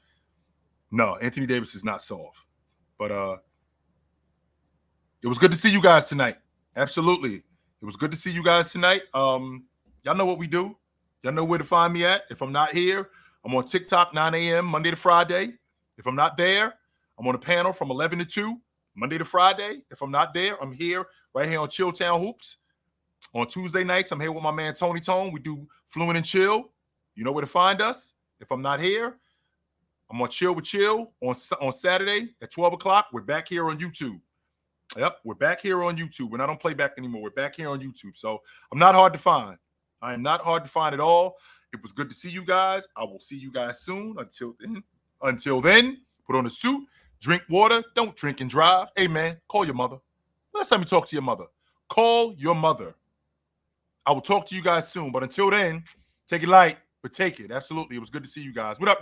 no, Anthony Davis is not soft. But it was good to see you guys tonight. Absolutely. It was good to see you guys tonight. Y'all know what we do. Y'all know where to find me at. If I'm not here, I'm on TikTok 9 a.m. Monday to Friday. If I'm not there, I'm on a panel from 11 to 2, Monday to Friday. If I'm not there, I'm here right here on Chilltown Hoops. On Tuesday nights, I'm here with my man Tony Tone. We do Fluent and Chill. You know where to find us. If I'm not here, I'm on Chill with Chill on Saturday at 12 o'clock. We're back here on YouTube. Yep, we're back here on YouTube. We're not on playback anymore. We're back here on YouTube. So I'm not hard to find. I am not hard to find at all. It was good to see you guys. I will see you guys soon. Until then, put on a suit, drink water, don't drink and drive. Hey, man, call your mother. Last time you talk to your mother. Call your mother. I will talk to you guys soon. But until then, take it light, but take it. Absolutely. It was good to see you guys. What up,